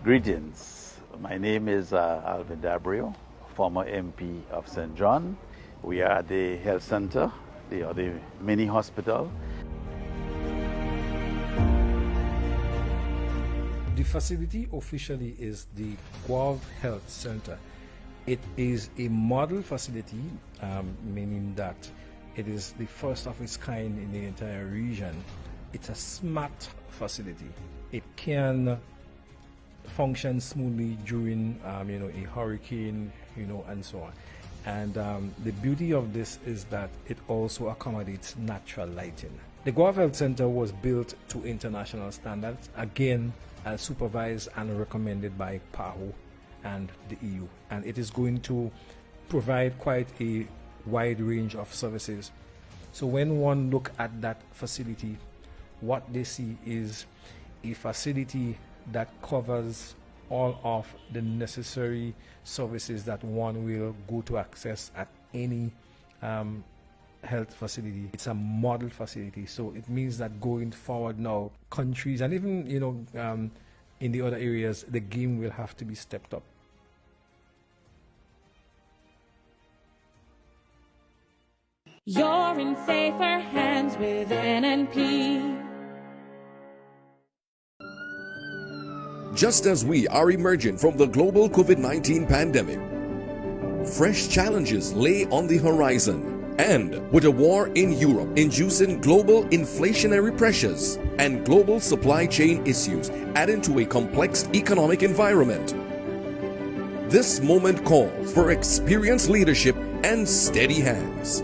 Greetings. My name is Alvin Dabrio, former MP of St. John. We are at the health center, the mini hospital. The facility officially is the Guav Health Center. It is a model facility, meaning that it is the first of its kind in the entire region. It's a smart facility. It can function smoothly during a hurricane, and so on. And the beauty of this is that it also accommodates natural lighting. The Guav Health Center was built to international standards, again supervised and recommended by PAHO and the EU, and it is going to provide quite a wide range of services. So when one look at that facility, what they see is a facility that covers all of the necessary services that one will go to access at any health facility. It's a model facility, so it means that going forward now, countries and even in the other areas, the game will have to be stepped up. You're in safer hands with NNP. Just as we are emerging from the global COVID-19 pandemic, fresh challenges lay on the horizon. And with a war in Europe inducing global inflationary pressures and global supply chain issues adding to a complex economic environment, this moment calls for experienced leadership and steady hands.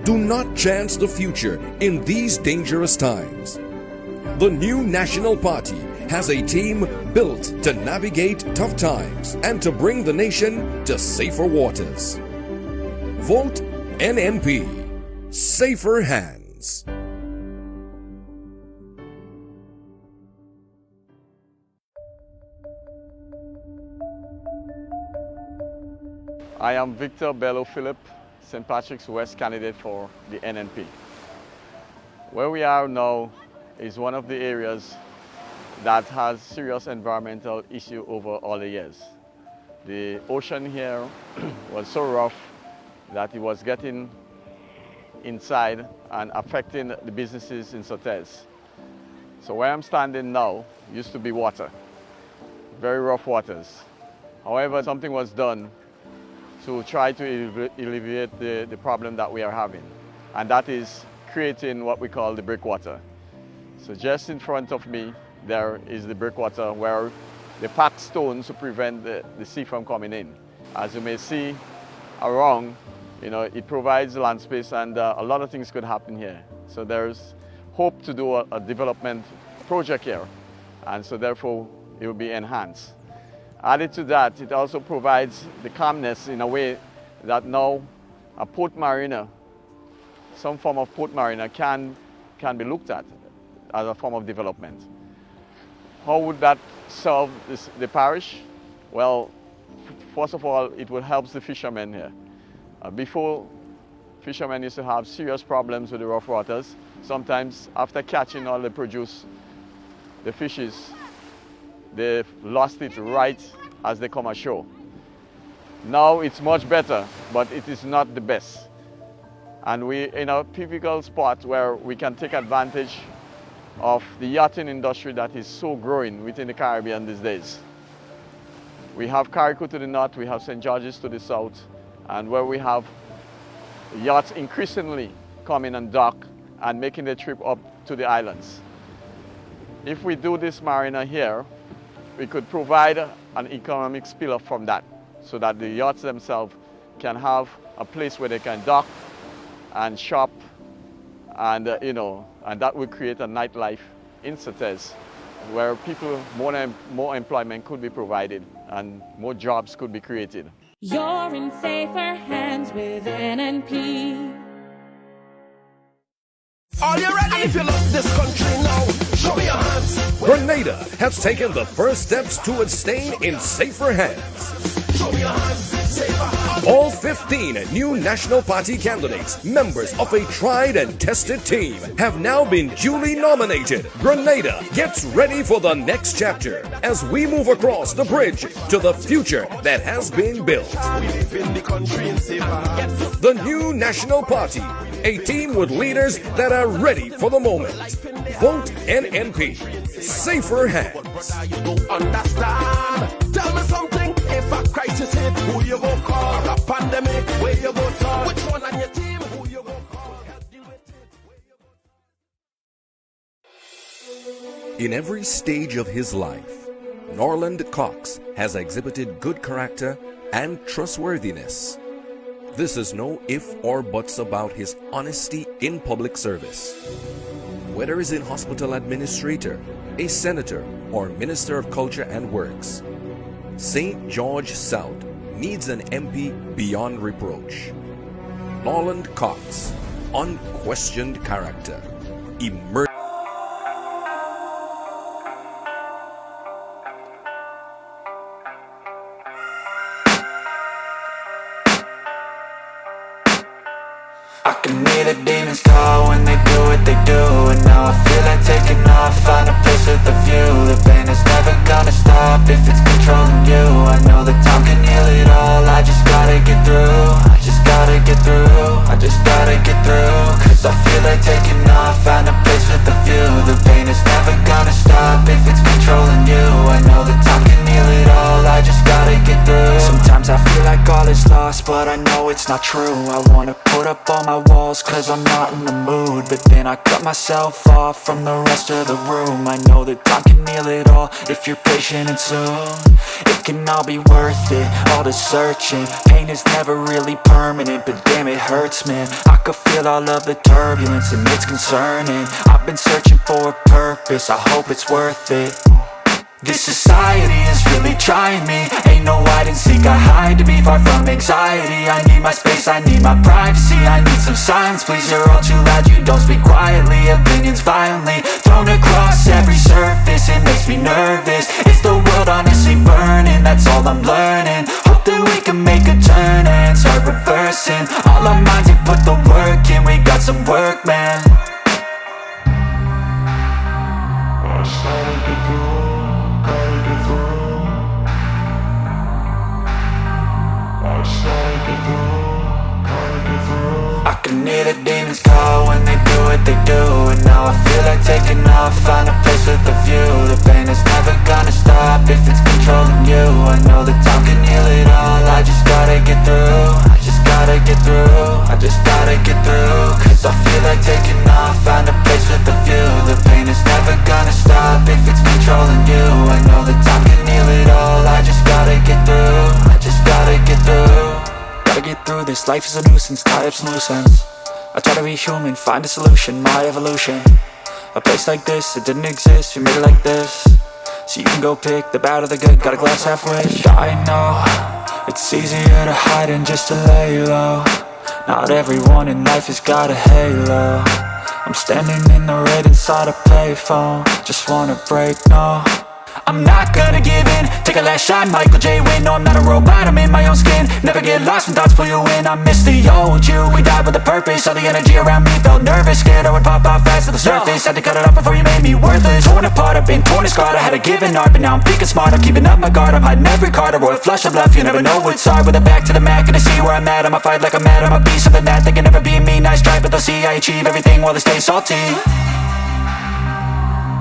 Do not chance the future in these dangerous times. The new National Party has a team built to navigate tough times and to bring the nation to safer waters. Vote NNP. Safer hands. I am Victor Bello Philip, St. Patrick's West candidate for the NNP. Where we are now is one of the areas that has serious environmental issue over all the years. The ocean here was so rough that it was getting inside and affecting the businesses in Sotez. So where I'm standing now used to be water, very rough waters. However, something was done to try to alleviate the problem that we are having, and that is creating what we call the breakwater. So just in front of me, there is the breakwater where they pack stones to prevent the sea from coming in. As you may see around, it provides land space, and a lot of things could happen here. So there's hope to do a development project here, and so therefore it will be enhanced. Added to that, it also provides the calmness in a way that now a port marina, some form of port marina can be looked at as a form of development. How would that serve the parish? Well, first of all, it will help the fishermen here. Before, fishermen used to have serious problems with the rough waters. Sometimes after catching all the produce, the fishes, they lost it right as they come ashore. Now it's much better, but it is not the best. And we're in a pivotal spot where we can take advantage of the yachting industry that is so growing within the Caribbean these days. We have Carriacou to the north, we have St. George's to the south, and where we have yachts increasingly coming and dock and making the trip up to the islands. If we do this marina here, we could provide an economic spin-off from that, so that the yachts themselves can have a place where they can dock and shop, and and that would create a nightlife in Sotez, where people, more employment could be provided and more jobs could be created. You're in safer hands with NNP. Are you ready? If you love this country now, show me your hands. Grenada has taken the first steps towards staying in safer hands. Show me your hands. Safer hands. All 15 new National Party candidates, members of a tried and tested team, have now been duly nominated. Grenada gets ready for the next chapter as we move across the bridge to the future that has been built. The new National Party, a team with leaders that are ready for the moment. Vote NNP. Safer hands. Tell me something, if a crisis hit, who you go call? A pandemic, where you go turn? Which one on your team, who you go call? In every stage of his life, Norland Cox has exhibited good character and trustworthiness. This is no if or buts about his honesty in public service. Whether he's in hospital administrator, a senator, or minister of culture and works, St. George South needs an MP beyond reproach. Norland Cox, unquestioned character, I can hear the demons call when they do what they do. And now I feel like taking off, find a place with a view. The pain is never gonna stop if it's controlling you. I know that time can heal it all, I just gotta get through. I just gotta get through, I just gotta get through. Cause I feel like taking off, find a place with a view. The pain is never gonna stop if it's controlling you. I know that time can heal it all, I just gotta get through. Sometimes I feel like all is lost, but I know it's not true. I wanna put up all my walls cause I'm not in the mood, but then I cut myself off from the rest of the room. I know that time can heal it all if you're patient and soon. It can all be worth it, all the searching. Pain is never really permanent, but damn it hurts, man. I could feel all of the turbulence and it's concerning. I've been searching for a purpose, I hope it's worth it. This society is really trying me. Ain't no hide and seek, I hide to be far from anxiety. I need my space, I need my privacy. I need some silence, please, you're all too loud. You don't speak quietly, opinions violently thrown across every surface. It makes me nervous, it's the world honestly burning. That's all I'm learning, hope that we can make a turn and start reversing. All our minds, we put the work in, we got some work, man. I started to go. I can hear the demons call when they do what they do. And now I feel like taking off, find a place with a view. The pain is never gonna stop if it's controlling you. I know that time can heal it all, I just gotta get through. I just gotta get through, I just gotta get through. Cause I feel like taking off, find a place with a view. The pain is never gonna stop if it's controlling you. I know that time can heal it all, I just gotta get through. I just gotta get through. Gotta get through this, life is a nuisance, tie up some loose ends. I try to be human, find a solution, my evolution. A place like this, it didn't exist, we made it like this. So you can go pick the bad or the good, got a glass halfway. I know, it's easier to hide than just to lay low. Not everyone in life has got a halo. I'm standing in the red inside a payphone. Just wanna break, no, I'm not gonna give in. Take a last shot, Michael J. Win. No, I'm not a robot, I'm in my own skin. Never get lost when thoughts pull you in. I miss the old you, we died with a purpose. All the energy around me felt nervous, scared I would pop off fast to the surface. Had to cut it off before you made me worthless. Torn apart, I've been torn and scarred. I had a given art, but now I'm thinking smart. I'm keeping up my guard, I'm hiding every card. A royal flush of love, you never know what's hard. With a back to the mat, gonna see where I'm at. I'ma fight like I'm mad, I'ma be something that they can never be me. Nice try, but they'll see I achieve everything while they stay salty.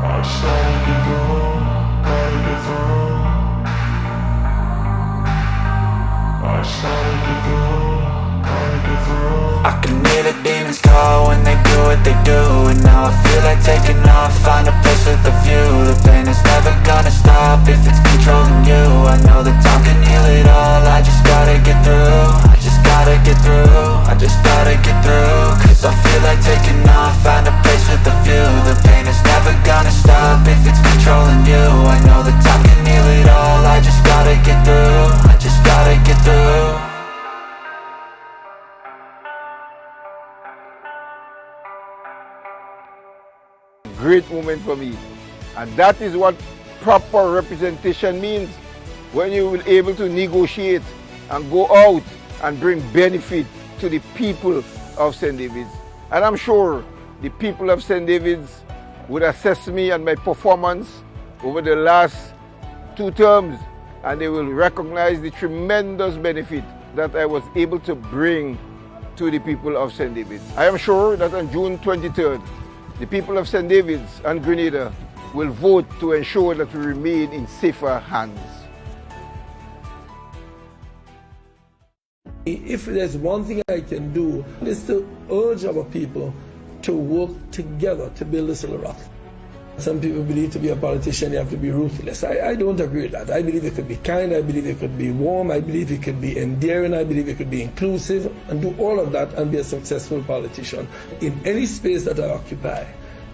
I started to go. I can hear the demons call when they do what they do. And now I feel like taking off, find a place with a view. The pain is never gonna stop if it's controlling you. I know that time can heal it all, I just gotta get through. I just gotta get through, I just gotta get through. Cause I feel like taking off, find a place with a view. The pain is never gonna stop if it's controlling you. I know that time can heal it all, I just gotta get through. I just gotta get through. Great moment for me, and that is what proper representation means. When you will able to negotiate and go out and bring benefit to the people of St. David's. And I'm sure the people of St. David's would assess me and my performance over the last 2 terms, and they will recognize the tremendous benefit that I was able to bring to the people of St. David's. I am sure that on June 23rd, the people of St. David's and Grenada will vote to ensure that we remain in safer hands. If there's one thing I can do, it's to urge our people to work together to build this little rock. Some people believe to be a politician you have to be ruthless. I don't agree with that. I believe it could be kind, I believe it could be warm, I believe it could be endearing, I believe it could be inclusive, and do all of that and be a successful politician. In any space that I occupy,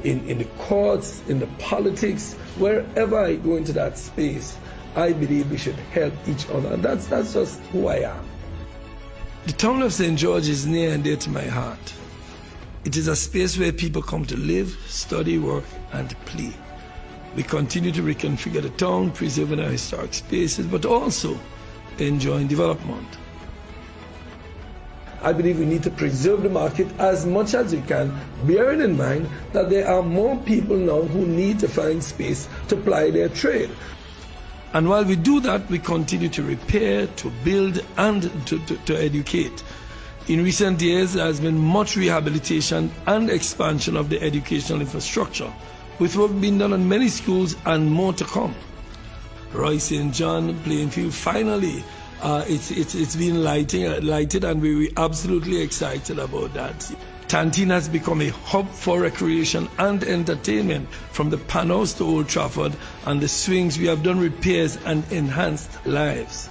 in the courts, in the politics, wherever I go into that space, I believe we should help each other. And that's just who I am. The town of St. George is near and dear to my heart. It is a space where people come to live, study, work, and play. We continue to reconfigure the town, preserving our historic spaces, but also enjoying development. I believe we need to preserve the market as much as we can, bearing in mind that there are more people now who need to find space to ply their trade. And while we do that, we continue to repair, to build, and to educate. In recent years, there has been much rehabilitation and expansion of the educational infrastructure, with work being done on many schools and more to come. Roy St. John playing field, finally, it's been lighted, and we're absolutely excited about that. Tantine has become a hub for recreation and entertainment. From the Panhouse to Old Trafford and the swings, we have done repairs and enhanced lives.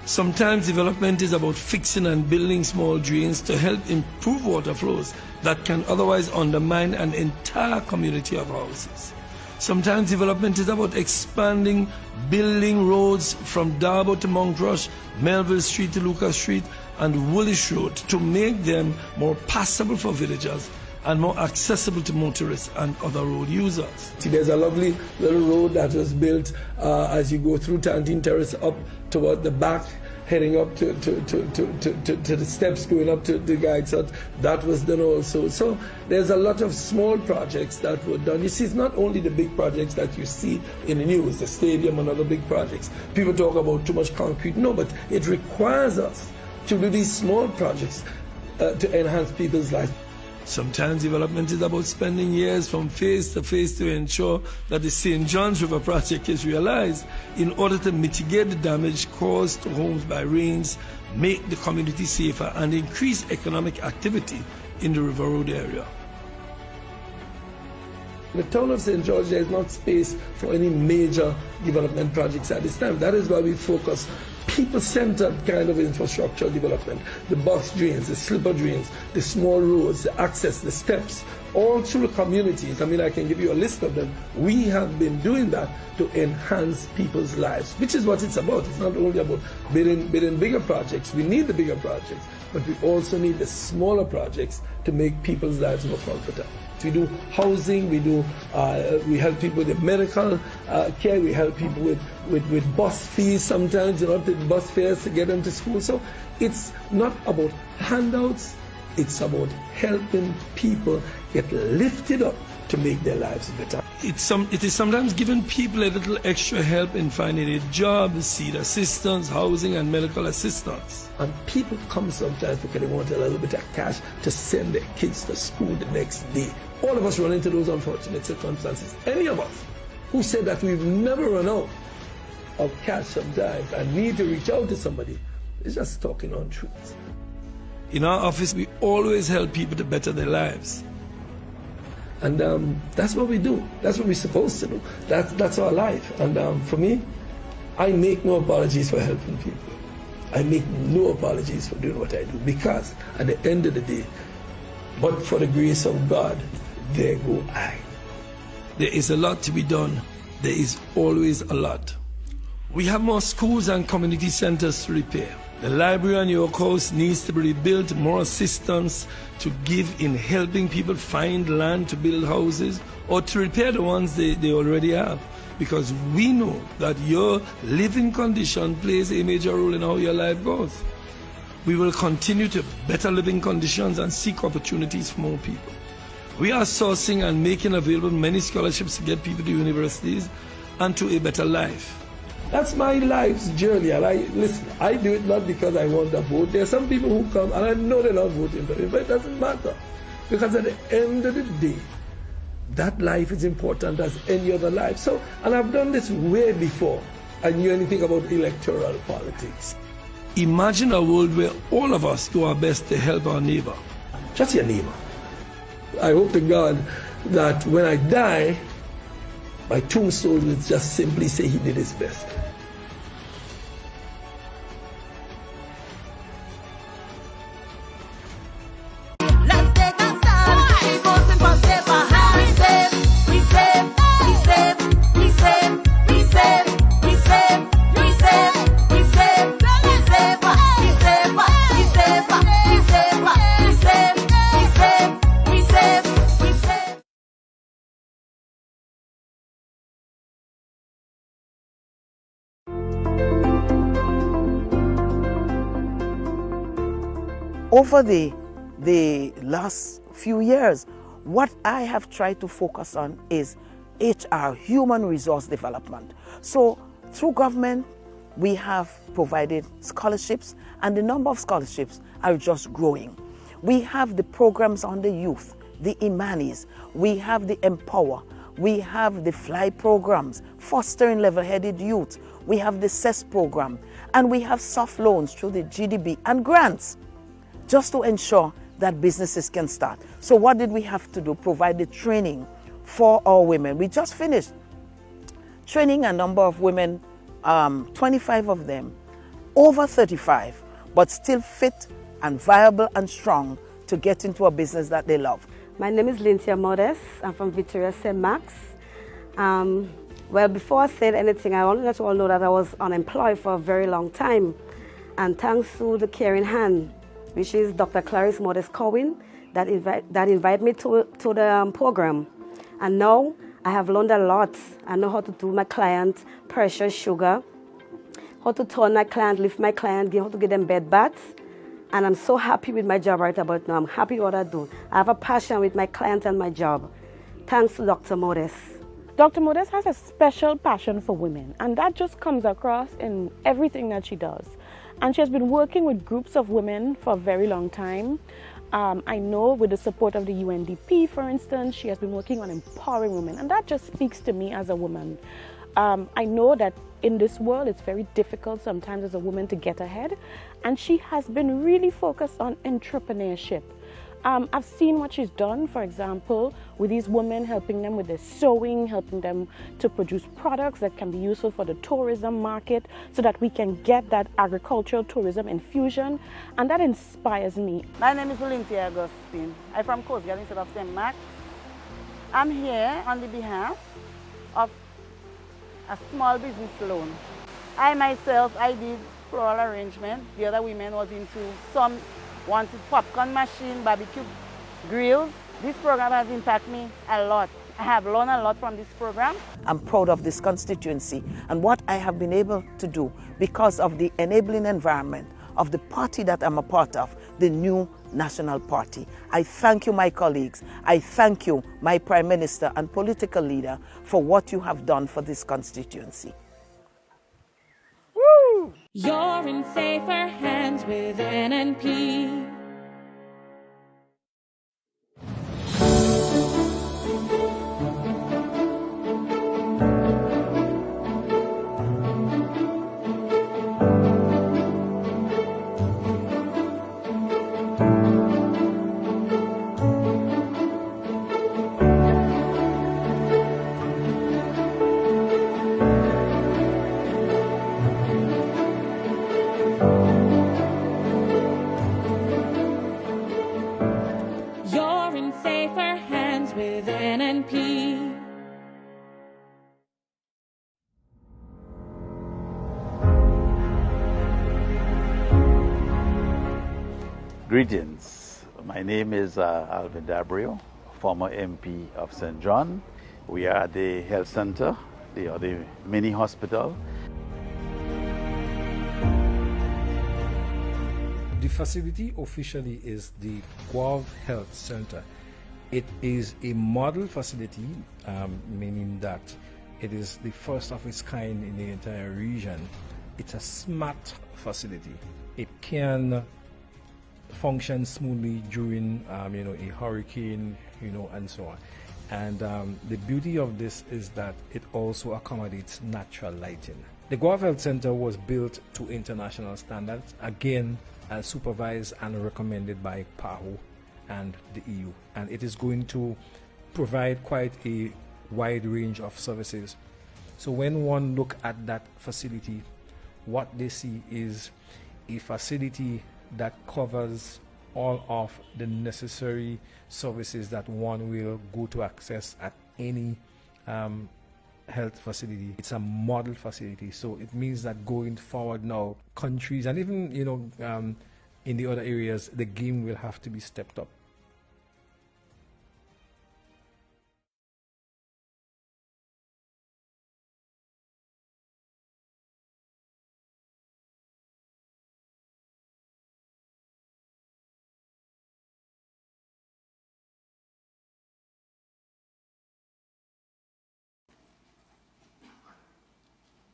Sometimes development is about fixing and building small drains to help improve water flows that can otherwise undermine an entire community of houses. Sometimes development is about expanding, building roads from Darbo to Mount Rush, Melville Street to Lucas Street, and Woolwich Road to make them more passable for villagers and more accessible to motorists and other road users. See, there's a lovely little road that was built as you go through Tantine Terrace up toward the back, heading up to the steps going up to the guides hut. That was done also. So there's a lot of small projects that were done. You see, it's not only the big projects that you see in the news, the stadium and other big projects. People talk about too much concrete. No, but it requires us to do these small projects to enhance people's lives. Sometimes development is about spending years from phase to phase to ensure that the St. John's River project is realized in order to mitigate the damage caused to homes by rains, make the community safer, and increase economic activity in the River Road area. In the town of St. George, there is not space for any major development projects at this time. That is why we focus people-centered kind of infrastructure development. The box drains, the slipper drains, the small roads, the access, the steps, all through the communities. I mean, I can give you a list of them. We have been doing that to enhance people's lives, which is what it's about. It's not only about building bigger projects. We need the bigger projects, but we also need the smaller projects to make people's lives more comfortable. We do housing, we help people with medical care, we help people with bus fees sometimes, the bus fares to get them to school. So it's not about handouts, it's about helping people get lifted up to make their lives better. It is sometimes giving people a little extra help in finding a job, seed assistance, housing and medical assistance. And people come sometimes because they want a little bit of cash to send their kids to school the next day. All of us run into those unfortunate circumstances. Any of us who said that we've never run out of cash sometimes and need to reach out to somebody is just talking untruths. In our office, we always help people to better their lives. And that's what we do. That's what we're supposed to do. That's our life. And for me, I make no apologies for helping people. I make no apologies for doing what I do, because at the end of the day, but for the grace of God, there go I. There is a lot to be done. There is always a lot. We have more schools and community centers to repair. The library on York House needs to be rebuilt, more assistance to give in helping people find land to build houses or to repair the ones they already have. because we know that your living condition plays a major role in how your life goes. We will continue to better living conditions and seek opportunities for more people. We are sourcing and making available many scholarships to get people to universities and to a better life. That's my life's journey, and I do it not because I want to vote. There are some people who come, and I know they're not voting for me, but it doesn't matter. Because at the end of the day, that life is important as any other life. So, and I've done this way before I knew anything about electoral politics. Imagine a world where all of us do our best to help our neighbor, just your neighbor. I hope to God that when I die, my tombstone will just simply say he did his best. Over the last few years, what I have tried to focus on is HR, human resource development. So through government, we have provided scholarships, and the number of scholarships are just growing. We have the programs on the youth, the Imanis, we have the Empower, we have the Fly programs, fostering level-headed youth, we have the CES program, and we have soft loans through the GDB and grants, just to ensure that businesses can start. So what did we have to do? Provide the training for our women. We just finished training a number of women, 25 of them, over 35, but still fit and viable and strong to get into a business that they love. My name is Lyntia Modest. I'm from Victoria St. Max. Well, before I said anything, I want to let you all know that I was unemployed for a very long time. And thanks to the caring hand, which is Dr. Clarice Modest Cowan, that invited me to the program. And now I have learned a lot. I know how to do my client pressure, sugar, how to turn my client, lift my client, how to get them bed baths. And I'm so happy with my job right about now. I'm happy with what I do. I have a passion with my client and my job. Thanks to Dr. Modest. Dr. Modest has a special passion for women, and that just comes across in everything that she does. And she has been working with groups of women for a very long time. I know with the support of the UNDP, for instance, she has been working on empowering women, and that just speaks to me as a woman. I know that in this world, it's very difficult sometimes as a woman to get ahead, and she has been really focused on entrepreneurship. I've seen what she's done, for example, with these women, helping them with their sewing, helping them to produce products that can be useful for the tourism market so that we can get that agricultural tourism infusion, and that inspires me. My name is Lyntia Augustine. I'm from Coast Guard instead of St. Max. I'm here on the behalf of a small business loan. I myself, I did floral arrangement. The other women was into some wanted popcorn machine, barbecue grills. This program has impacted me a lot. I have learned a lot from this program. I'm proud of this constituency and what I have been able to do because of the enabling environment of the party that I'm a part of, the new National Party. I thank you, my colleagues. I thank you, my Prime Minister and political leader, for what you have done for this constituency. Woo! You're in safer hands with NNP. Greetings. My name is Alvin Dabrio, former MP of St. John. We are at the health center, the mini hospital. The facility officially is the Guav Health Center. It is a model facility, meaning that it is the first of its kind in the entire region. It's a smart facility. It can function smoothly during, a hurricane, and so on. And the beauty of this is that it also accommodates natural lighting. The Guav Health Center was built to international standards, again, supervised and recommended by PAHO and the EU. And it is going to provide quite a wide range of services. So when one look at that facility, what they see is a facility that covers all of the necessary services that one will go to access at any health facility. It's a model facility, so it means that going forward now, countries and even in the other areas, the game will have to be stepped up.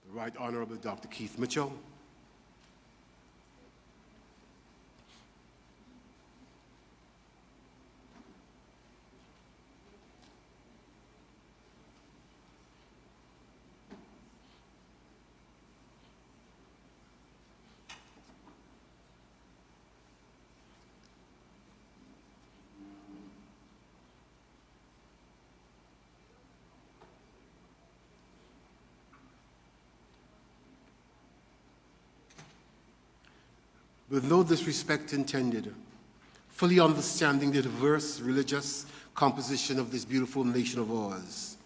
The Right Honorable Dr. Keith Mitchell. With no disrespect intended, fully understanding the diverse religious composition of this beautiful nation of ours,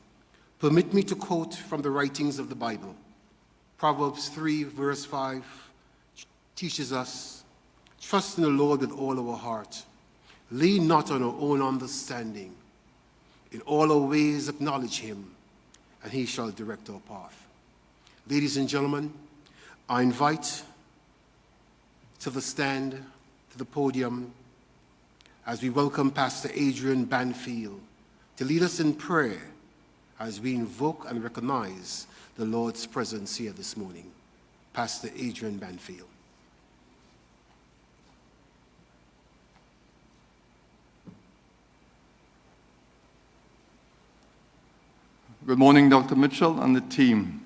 permit me to quote from the writings of the Bible. Proverbs 3, verse 5 teaches us, "Trust in the Lord with all our heart. Lean not on our own understanding. In all our ways acknowledge him, and he shall direct our path." Ladies and gentlemen, I invite to the stand, to the podium, as we welcome Pastor Adrian Banfield to lead us in prayer as we invoke and recognize the Lord's presence here this morning. Pastor Adrian Banfield. Good morning, Dr. Mitchell and the team.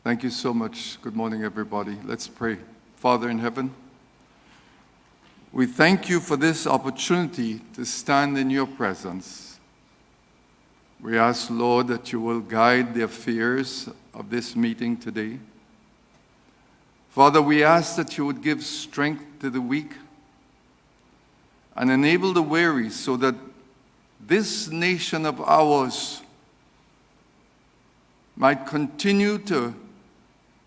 Thank you so much. Good morning, everybody. Let's pray. Father in heaven, we thank you for this opportunity to stand in your presence. We ask, Lord, that you will guide the affairs of this meeting today. Father, we ask that you would give strength to the weak and enable the weary so that this nation of ours might continue to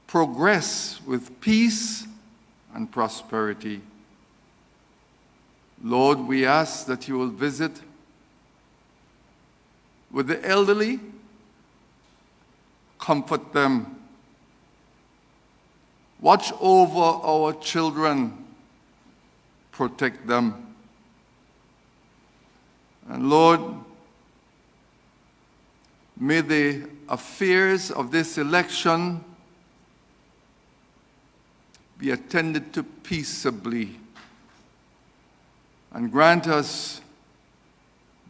progress with peace and prosperity. Lord, we ask that you will visit with the elderly, comfort them, watch over our children, protect them. And Lord, may the affairs of this election be attended to peaceably, and grant us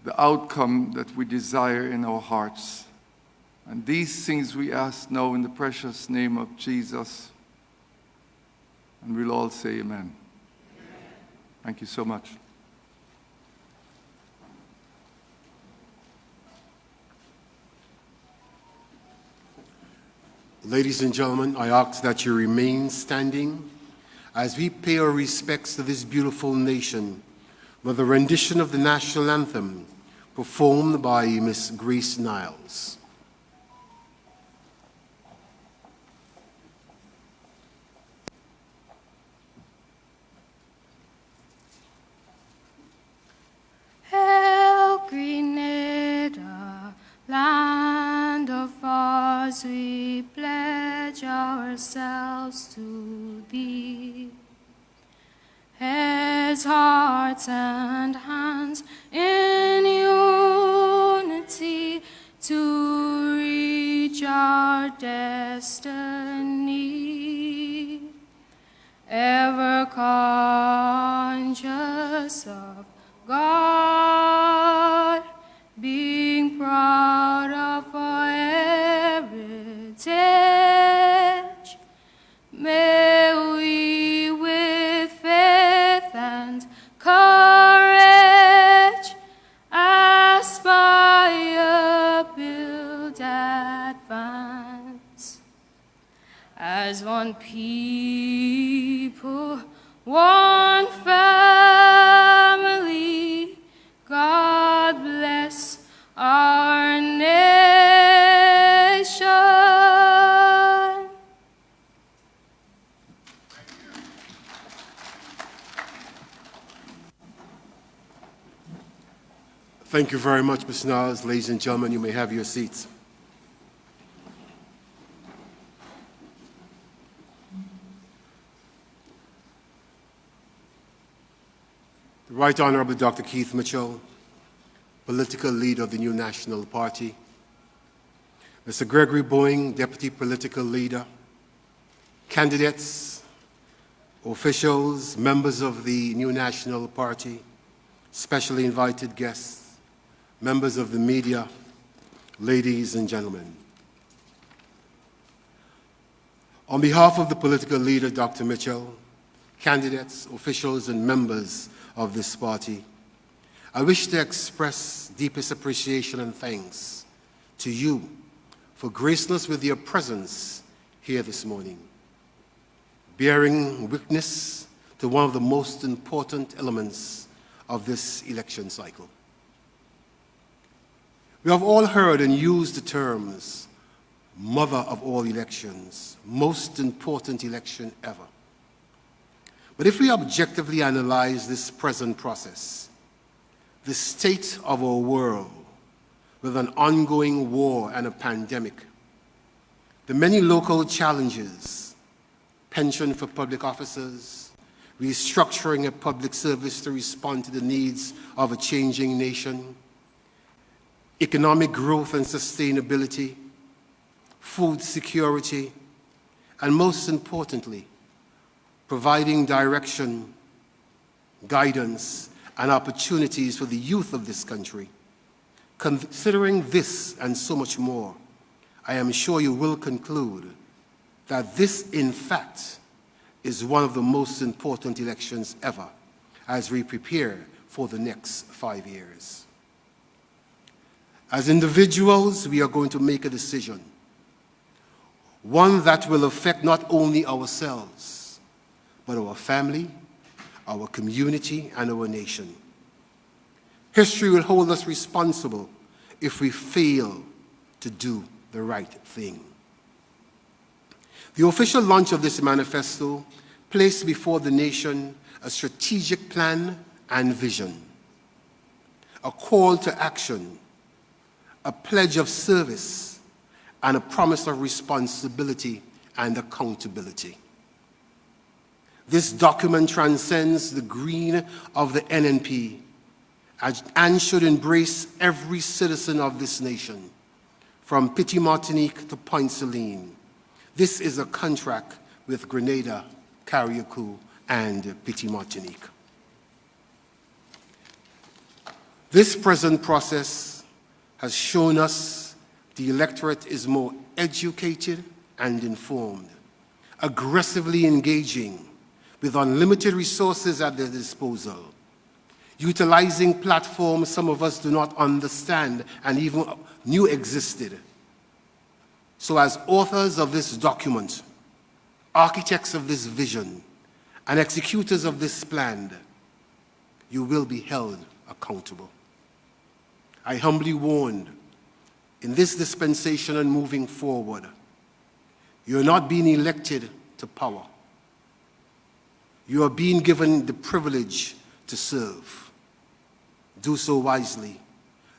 the outcome that we desire in our hearts. And these things we ask now in the precious name of Jesus. And we'll all say amen. Thank you so much. Ladies and gentlemen, I ask that you remain standing as we pay our respects to this beautiful nation with a rendition of the national anthem performed by Miss Grace Niles. Hail, Grenada, land of ours pledge ourselves to thee. Heads, hearts, and hands in unity to reach our destiny, ever conscious of God, being proud of our heritage. May we with faith and courage aspire, build, advance as one people, one family. God bless our nation. Thank you very much, Ms. Niles. Ladies and gentlemen, you may have your seats. The Right Honorable Dr. Keith Mitchell, political leader of the New National Party, Mr. Gregory Boeing, deputy political leader, candidates, officials, members of the New National Party, specially invited guests, members of the media, ladies and gentlemen. On behalf of the political leader, Dr. Mitchell, candidates, officials, and members of this party, I wish to express deepest appreciation and thanks to you for gracing us with your presence here this morning, bearing witness to one of the most important elements of this election cycle. We have all heard and used the terms mother of all elections, most important election ever. But if we objectively analyze this present process, the state of our world with an ongoing war and a pandemic, the many local challenges, pension for public officers, restructuring a public service to respond to the needs of a changing nation, economic growth and sustainability, food security, and most importantly, providing direction, guidance, and opportunities for the youth of this country. Considering this and so much more, I am sure you will conclude that this, in fact, is one of the most important elections ever as we prepare for the next 5 years. As individuals, we are going to make a decision, one that will affect not only ourselves, but our family, our community, and our nation. History will hold us responsible if we fail to do the right thing. The official launch of this manifesto placed before the nation a strategic plan and vision, a call to action, a pledge of service, and a promise of responsibility and accountability. This document transcends the green of the NNP and should embrace every citizen of this nation, from Petit Martinique to Point Celine. This is a contract with Grenada, Carriacou, and Petit Martinique. This present process has shown us the electorate is more educated and informed, aggressively engaging with unlimited resources at their disposal, utilizing platforms some of us do not understand and even knew existed. So as authors of this document, architects of this vision, and executors of this plan, you will be held accountable. I humbly warn, in this dispensation and moving forward, you're not being elected to power. You are being given the privilege to serve. Do so wisely.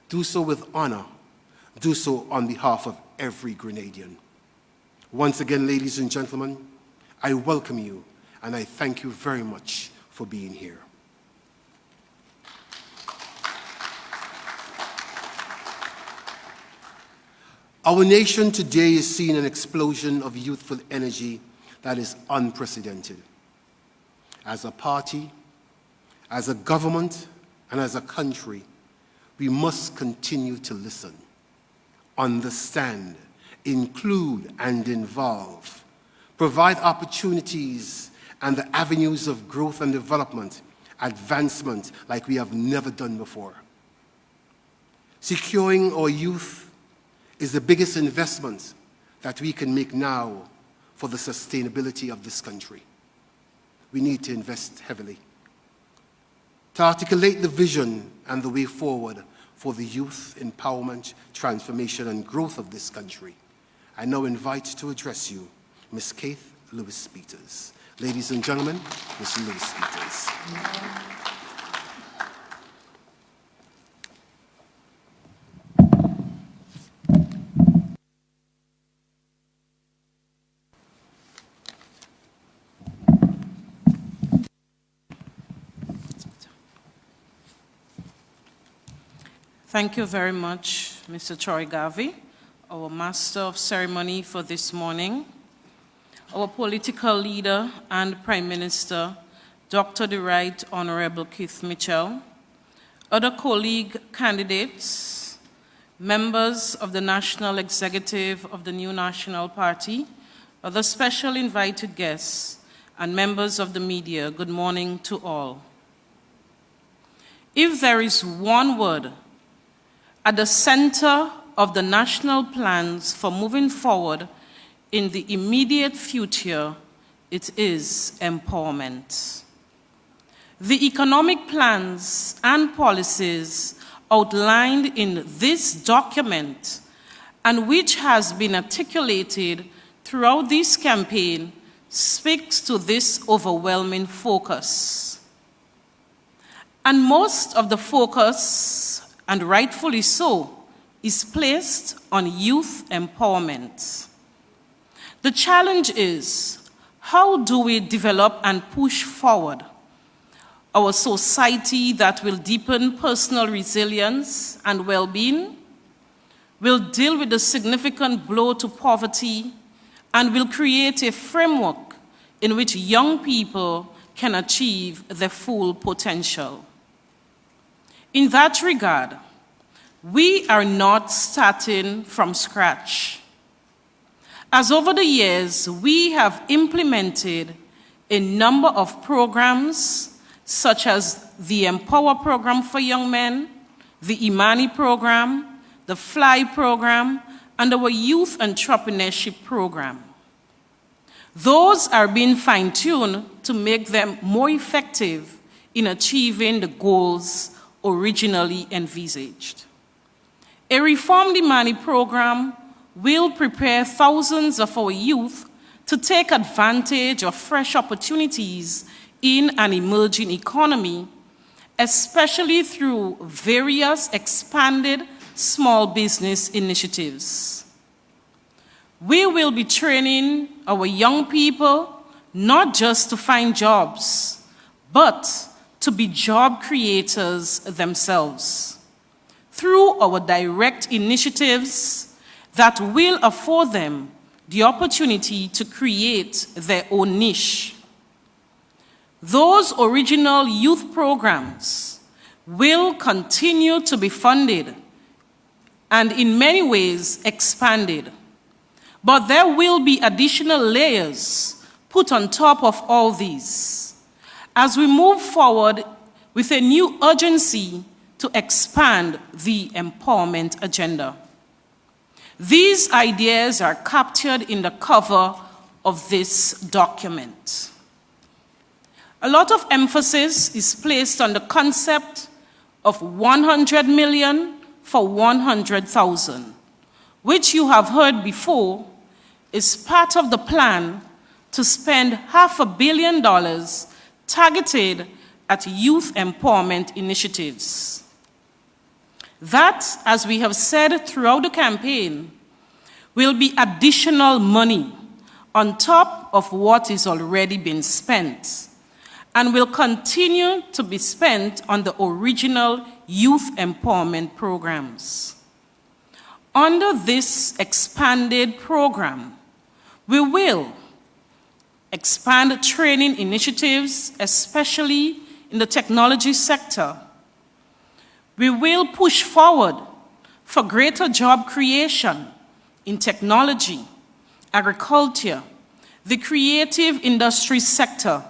Do so with honor. Do so on behalf of every Grenadian. Once again, ladies and gentlemen, I welcome you and I thank you very much for being here. Our nation today is seeing an explosion of youthful energy that is unprecedented. As a party, as a government, and as a country, we must continue to listen, understand, include, and involve, provide opportunities and the avenues of growth and development, advancement like we have never done before. Securing our youth is the biggest investment that we can make now for the sustainability of this country. We need to invest heavily to articulate the vision and the way forward for the youth empowerment, transformation, and growth of this country. I now invite to address you Ms. Keith Lewis-Peters. Ladies and gentlemen, Ms. Lewis-Peters. Thank you very much, Mr. Troy Garvey, our Master of Ceremony for this morning, our political leader and Prime Minister, Dr. the Right Honorable Keith Mitchell, other colleague candidates, members of the National Executive of the New National Party, other special invited guests, and members of the media, good morning to all. If there is one word at the center of the national plans for moving forward in the immediate future, it is empowerment. The economic plans and policies outlined in this document and which has been articulated throughout this campaign speaks to this overwhelming focus. And most of the focus, and rightfully so, is placed on youth empowerment. The challenge is, how do we develop and push forward our society that will deepen personal resilience and well-being, will deal with the significant blow to poverty, and will create a framework in which young people can achieve their full potential. In that regard, we are not starting from scratch. As over the years, we have implemented a number of programs such as the Empower Program for Young Men, the Imani Program, the FLY Program, and our Youth Entrepreneurship Program. Those are being fine-tuned to make them more effective in achieving the goals originally envisaged. A reformed Imani program will prepare thousands of our youth to take advantage of fresh opportunities in an emerging economy, especially through various expanded small business initiatives. We will be training our young people not just to find jobs, but to be job creators themselves through our direct initiatives that will afford them the opportunity to create their own niche. Those original youth programs will continue to be funded and in many ways expanded, but there will be additional layers put on top of all these as we move forward with a new urgency to expand the empowerment agenda. These ideas are captured in the cover of this document. A lot of emphasis is placed on the concept of 100 million for 100,000, which you have heard before is part of the plan to spend $500 million targeted at youth empowerment initiatives. That, as we have said throughout the campaign, will be additional money on top of what is already been spent, and will continue to be spent on the original youth empowerment programs. Under this expanded program, we will expand training initiatives, especially in the technology sector. We will push forward for greater job creation in technology, agriculture, the creative industry sector,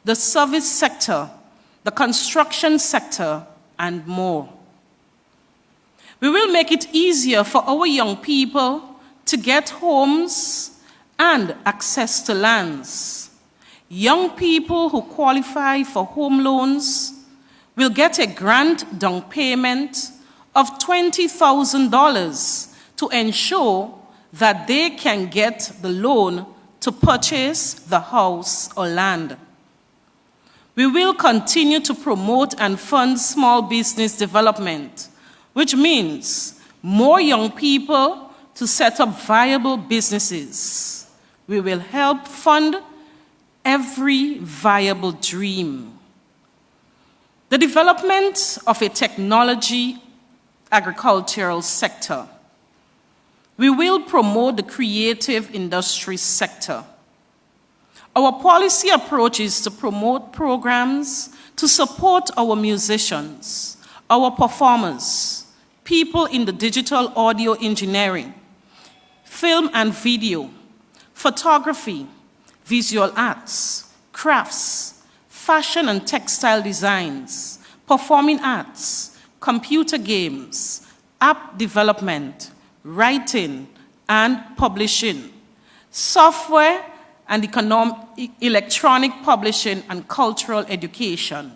the service sector, the construction sector, and more. We will make it easier for our young people to get homes and access to lands. Young people who qualify for home loans will get a grant down payment of $20,000 to ensure that they can get the loan to purchase the house or land. We will continue to promote and fund small business development, which means more young people to set up viable businesses. We will help fund every viable dream. The development of a technology agricultural sector. We will promote the creative industry sector. Our policy approach is to promote programs to support our musicians, our performers, people in the digital audio engineering, film and video, photography, visual arts, crafts, fashion and textile designs, performing arts, computer games, app development, writing and publishing, software and electronic publishing and cultural education.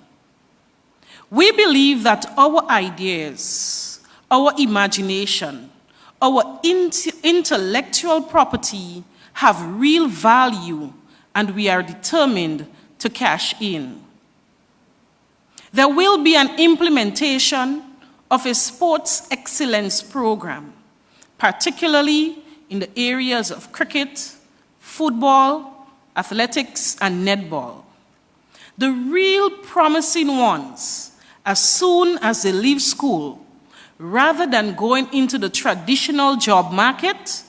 We believe that our ideas, our imagination, our intellectual property have real value, and we are determined to cash in. There will be an implementation of a sports excellence program, particularly in the areas of cricket, football, athletics, and netball. The real promising ones, as soon as they leave school, rather than going into the traditional job market,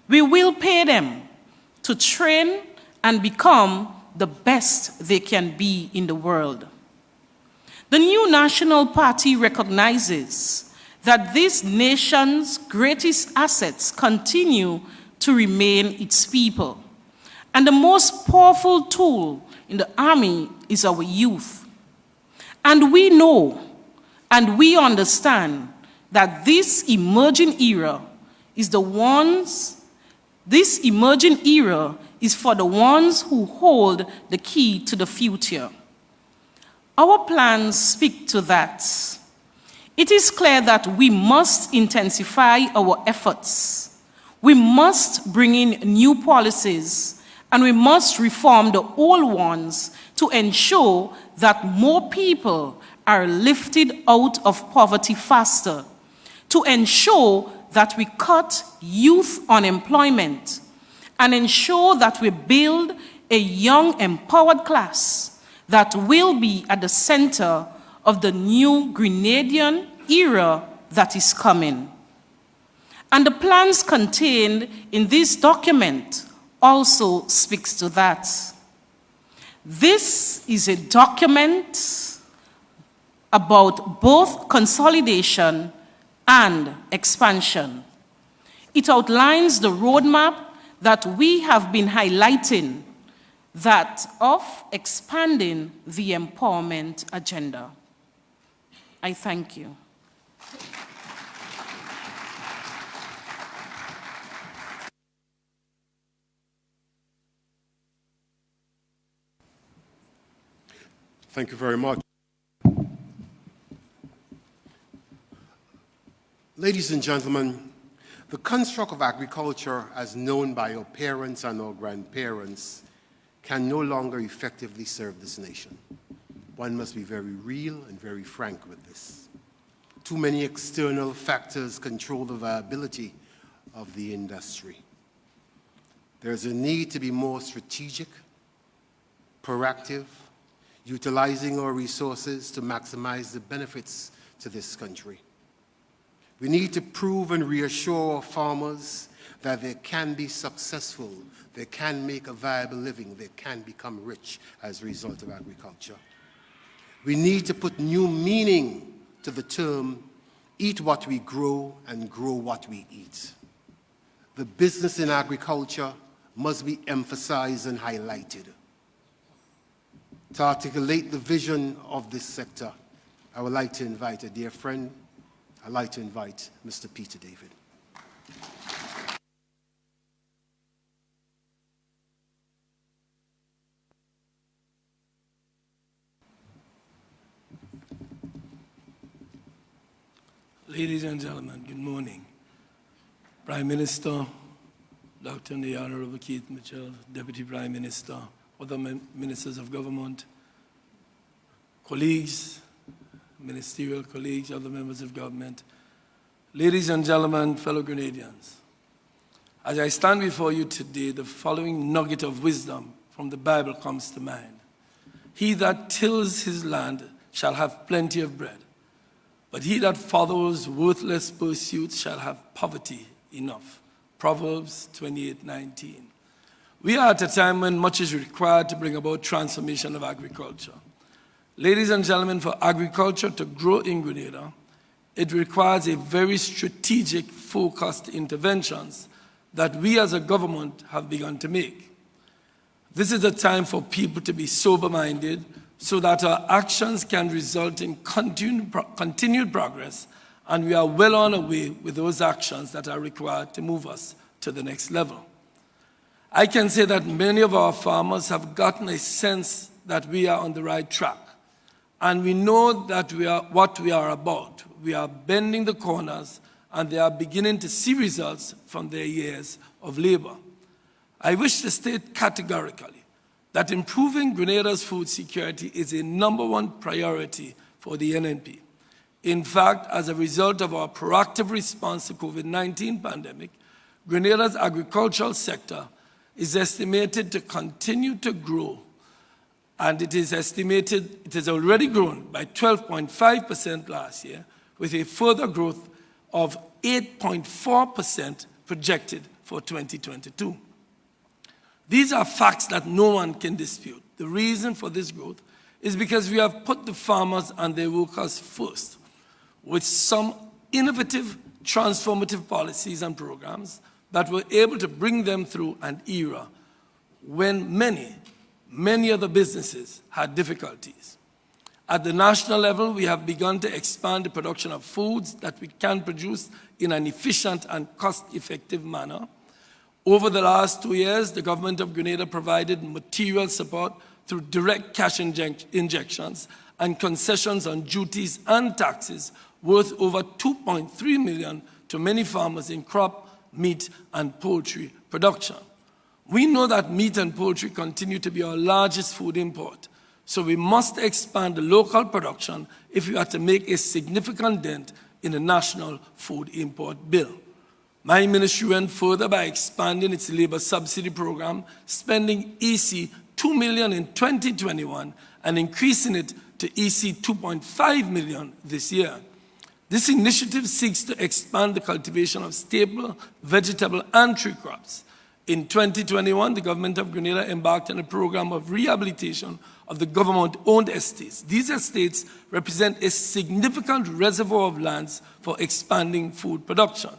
we will pay them to train and become the best they can be in the world. The new National Party recognizes that this nation's greatest assets continue to remain its people. And the most powerful tool in the army is our youth. And we know and we understand that this emerging era is for the ones who hold the key to the future. Our plans speak to that. It is clear that we must intensify our efforts. We must bring in new policies, and we must reform the old ones to ensure that more people are lifted out of poverty faster, to ensure that we cut youth unemployment, and ensure that we build a young, empowered class that will be at the center of the new Grenadian era that is coming. And the plans contained in this document also speaks to that. This is a document about both consolidation and expansion. It outlines the roadmap that we have been highlighting, that of expanding the empowerment agenda. I thank you. Thank you very much. Ladies and gentlemen, the construct of agriculture as known by our parents and our grandparents can no longer effectively serve this nation. One must be very real and very frank with this. Too many external factors control the viability of the industry. There's a need to be more strategic, proactive, utilizing our resources to maximize the benefits to this country. We need to prove and reassure our farmers that they can be successful, they can make a viable living, they can become rich as a result of agriculture. We need to put new meaning to the term, eat what we grow and grow what we eat. The business in agriculture must be emphasized and highlighted. To articulate the vision of this sector, I would like to invite a dear friend. I'd like to invite Mr. Peter David. Ladies and gentlemen, good morning. Prime Minister, Dr. the Honorable Keith Mitchell, Deputy Prime Minister, other ministers of government, colleagues, ministerial colleagues, other members of government, ladies and gentlemen, fellow Grenadians. As I stand before you today, the following nugget of wisdom from the Bible comes to mind. He that tills his land shall have plenty of bread, but he that follows worthless pursuits shall have poverty enough. Proverbs 28:19. We are at a time when much is required to bring about transformation of agriculture. Ladies and gentlemen, for agriculture to grow in Grenada, it requires a very strategic, focused interventions that we as a government have begun to make. This is a time for people to be sober-minded so that our actions can result in continued progress, and we are well on our way with those actions that are required to move us to the next level. I can say that many of our farmers have gotten a sense that we are on the right track, and we know that we are what we are about. We are bending the corners, and they are beginning to see results from their years of labor. I wish to state categorically that improving Grenada's food security is a #1 priority for the NNP. In fact, as a result of our proactive response to COVID-19 pandemic, Grenada's agricultural sector is estimated to continue to grow, and it is estimated it has already grown by 12.5% last year, with a further growth of 8.4% projected for 2022. These are facts that no one can dispute. The reason for this growth is because we have put the farmers and their workers first, with some innovative, transformative policies and programs that were able to bring them through an era when many other businesses had difficulties. At the national level, we have begun to expand the production of foods that we can produce in an efficient and cost-effective manner. Over the last 2 years, the government of Grenada provided material support through direct cash injections and concessions on duties and taxes worth over $2.3 million to many farmers in crop, meat, and poultry production. We know that meat and poultry continue to be our largest food import, so we must expand the local production if we are to make a significant dent in the national food import bill. My ministry went further by expanding its labor subsidy program, spending EC $2 million in 2021 and increasing it to EC $2.5 million this year. This initiative seeks to expand the cultivation of staple, vegetable, and tree crops. In 2021, the government of Grenada embarked on a program of rehabilitation of the government-owned estates. These estates represent a significant reservoir of lands for expanding food production.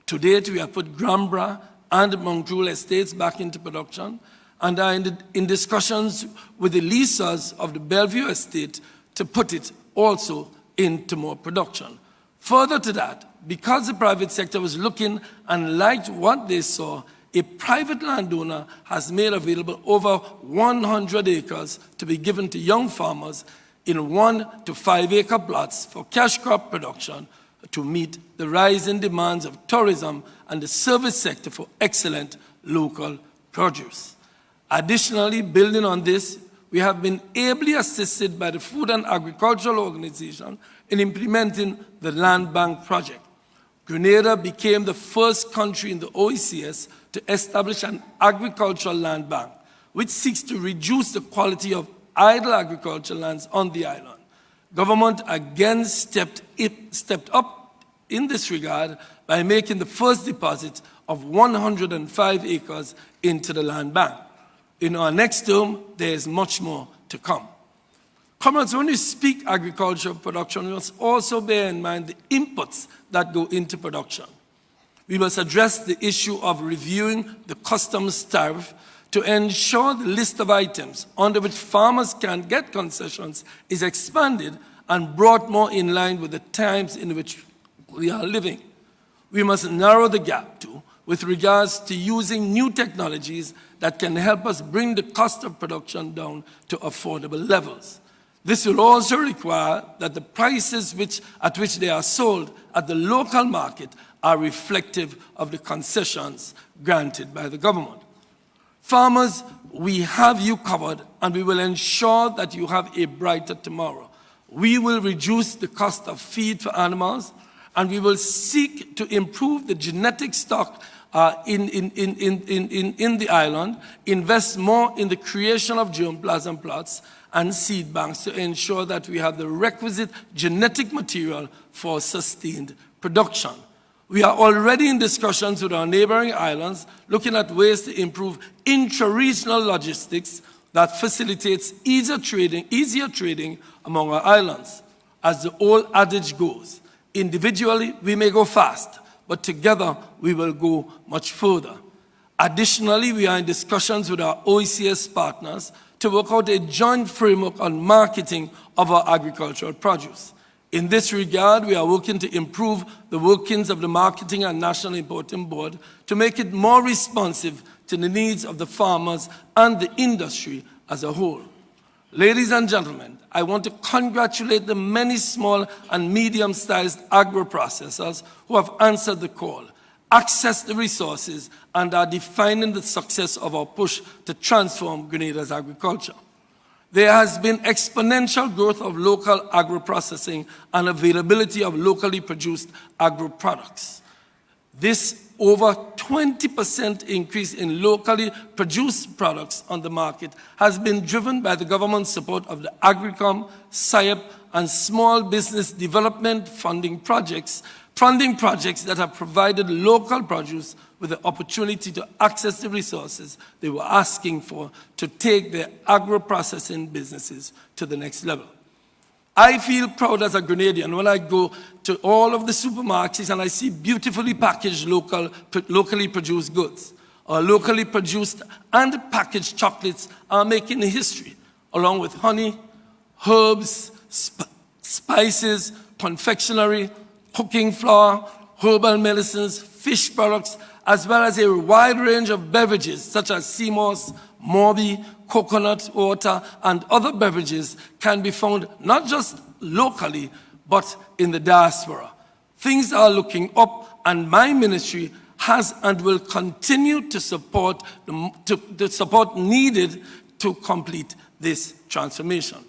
To date, we have put Grambra and Mongrel estates back into production and are in discussions with the leasers of the Bellevue estate to put it also into more production. Further to that, because the private sector was looking and liked what they saw, a private landowner has made available over 100 acres to be given to young farmers in 1 to 5 acre plots for cash crop production to meet the rising demands of tourism and the service sector for excellent local produce. Additionally, building on this, we have been ably assisted by the Food and Agricultural Organization in implementing the Land Bank project. Grenada became the first country in the OECS to establish an agricultural land bank, which seeks to reduce the quality of idle agricultural lands on the island. Government again stepped up in this regard by making the first deposit of 105 acres into the land bank. In our next term, there is much more to come. Comrades, when we speak agricultural production, we must also bear in mind the inputs that go into production. We must address the issue of reviewing the customs tariff to ensure the list of items under which farmers can get concessions is expanded and brought more in line with the times in which we are living. We must narrow the gap, too, with regards to using new technologies that can help us bring the cost of production down to affordable levels. This will also require that the prices at which they are sold at the local market are reflective of the concessions granted by the government. Farmers, we have you covered, and we will ensure that you have a brighter tomorrow. We will reduce the cost of feed for animals, and we will seek to improve the genetic stock in the island, invest more in the creation of germplasm plots and seed banks to ensure that we have the requisite genetic material for sustained production. We are already in discussions with our neighboring islands, looking at ways to improve intra-regional logistics that facilitates easier trading among our islands. As the old adage goes, individually we may go fast, but together we will go much further. Additionally, we are in discussions with our OECS partners to work out a joint framework on marketing of our agricultural produce. In this regard, we are working to improve the workings of the Marketing and National Importing Board to make it more responsive to the needs of the farmers and the industry as a whole. Ladies and gentlemen, I want to congratulate the many small and medium-sized agro-processors who have answered the call, accessed the resources, and are defining the success of our push to transform Grenada's agriculture. There has been exponential growth of local agro-processing and availability of locally produced agro-products. This over 20% increase in locally produced products on the market has been driven by the government's support of the AgriCom, SIEP, and small business development funding projects that have provided local produce with the opportunity to access the resources they were asking for to take their agro-processing businesses to the next level. I feel proud as a Grenadian when I go to all of the supermarkets and I see beautifully packaged locally produced goods. Our locally produced and packaged chocolates are making history, along with honey, herbs, spices, confectionery, cooking flour, herbal medicines, fish products, as well as a wide range of beverages such as sea moss, morbi, coconut water, and other beverages can be found not just locally, but in the diaspora. Things are looking up, and my ministry has and will continue to support the support needed to complete this transformation.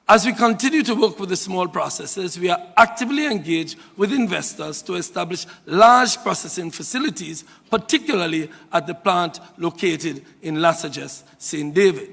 As we continue to work with the small processors, we are actively engaged with investors to establish large processing facilities, particularly at the plant located in Lassages, St. David.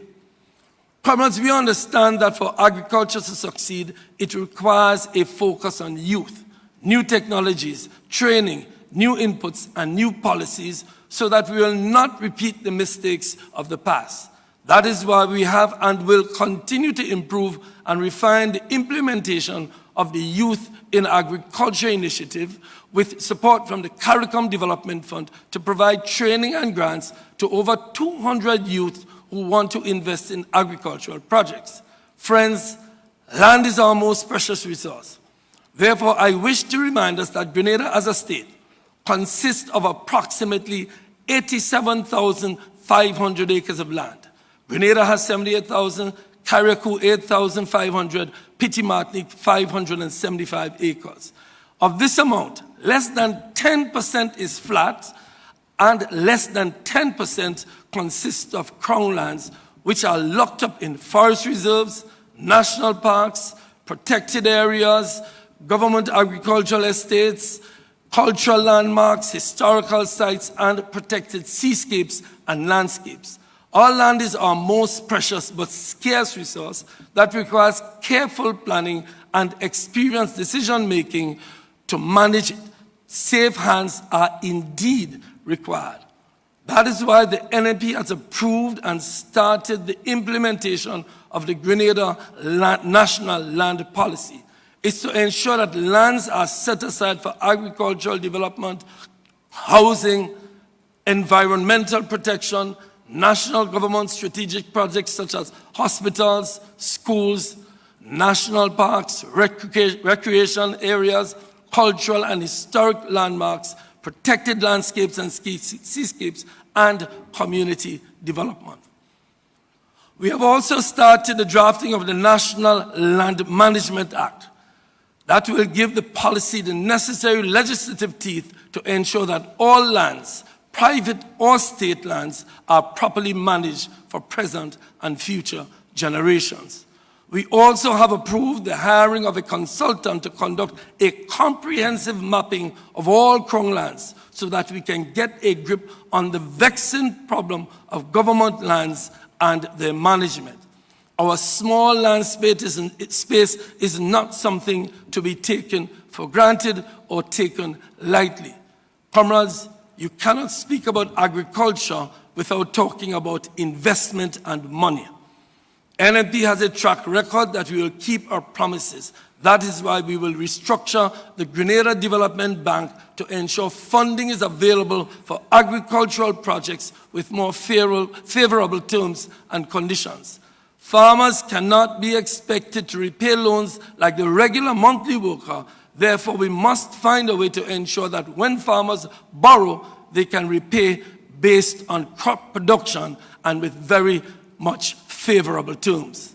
Comrades, we understand that for agriculture to succeed, it requires a focus on youth, new technologies, training, new inputs, and new policies so that we will not repeat the mistakes of the past. That is why we have and will continue to improve and refine the implementation of the Youth in Agriculture initiative with support from the CARICOM Development Fund to provide training and grants to over 200 youth who want to invest in agricultural projects. Friends, land is our most precious resource. Therefore, I wish to remind us that Grenada as a state consists of approximately 87,500 acres of land. Grenada has 78,000, Carriacou 8,500, Petit Martinique 575 acres. Of this amount, less than 10% is flat and less than 10% consists of crown lands, which are locked up in forest reserves, national parks, protected areas, government agricultural estates, cultural landmarks, historical sites, and protected seascapes and landscapes. Our land is our most precious but scarce resource that requires careful planning and experienced decision-making to manage it. Safe hands are indeed required. That is why the NNP has approved and started the implementation of the Grenada National Land Policy. It's to ensure that lands are set aside for agricultural development, housing, environmental protection, national government strategic projects such as hospitals, schools, national parks, recreation areas, cultural and historic landmarks, protected landscapes and seascapes, and community development. We have also started the drafting of the National Land Management Act. That will give the policy the necessary legislative teeth to ensure that all lands, private or state lands, are properly managed for present and future generations. We also have approved the hiring of a consultant to conduct a comprehensive mapping of all Crown lands so that we can get a grip on the vexing problem of government lands and their management. Our small land space is not something to be taken for granted or taken lightly. Comrades, you cannot speak about agriculture without talking about investment and money. NNP has a track record that we will keep our promises. That is why we will restructure the Grenada Development Bank to ensure funding is available for agricultural projects with more favorable terms and conditions. Farmers cannot be expected to repay loans like the regular monthly worker. Therefore, we must find a way to ensure that when farmers borrow, they can repay based on crop production and with very much favorable terms.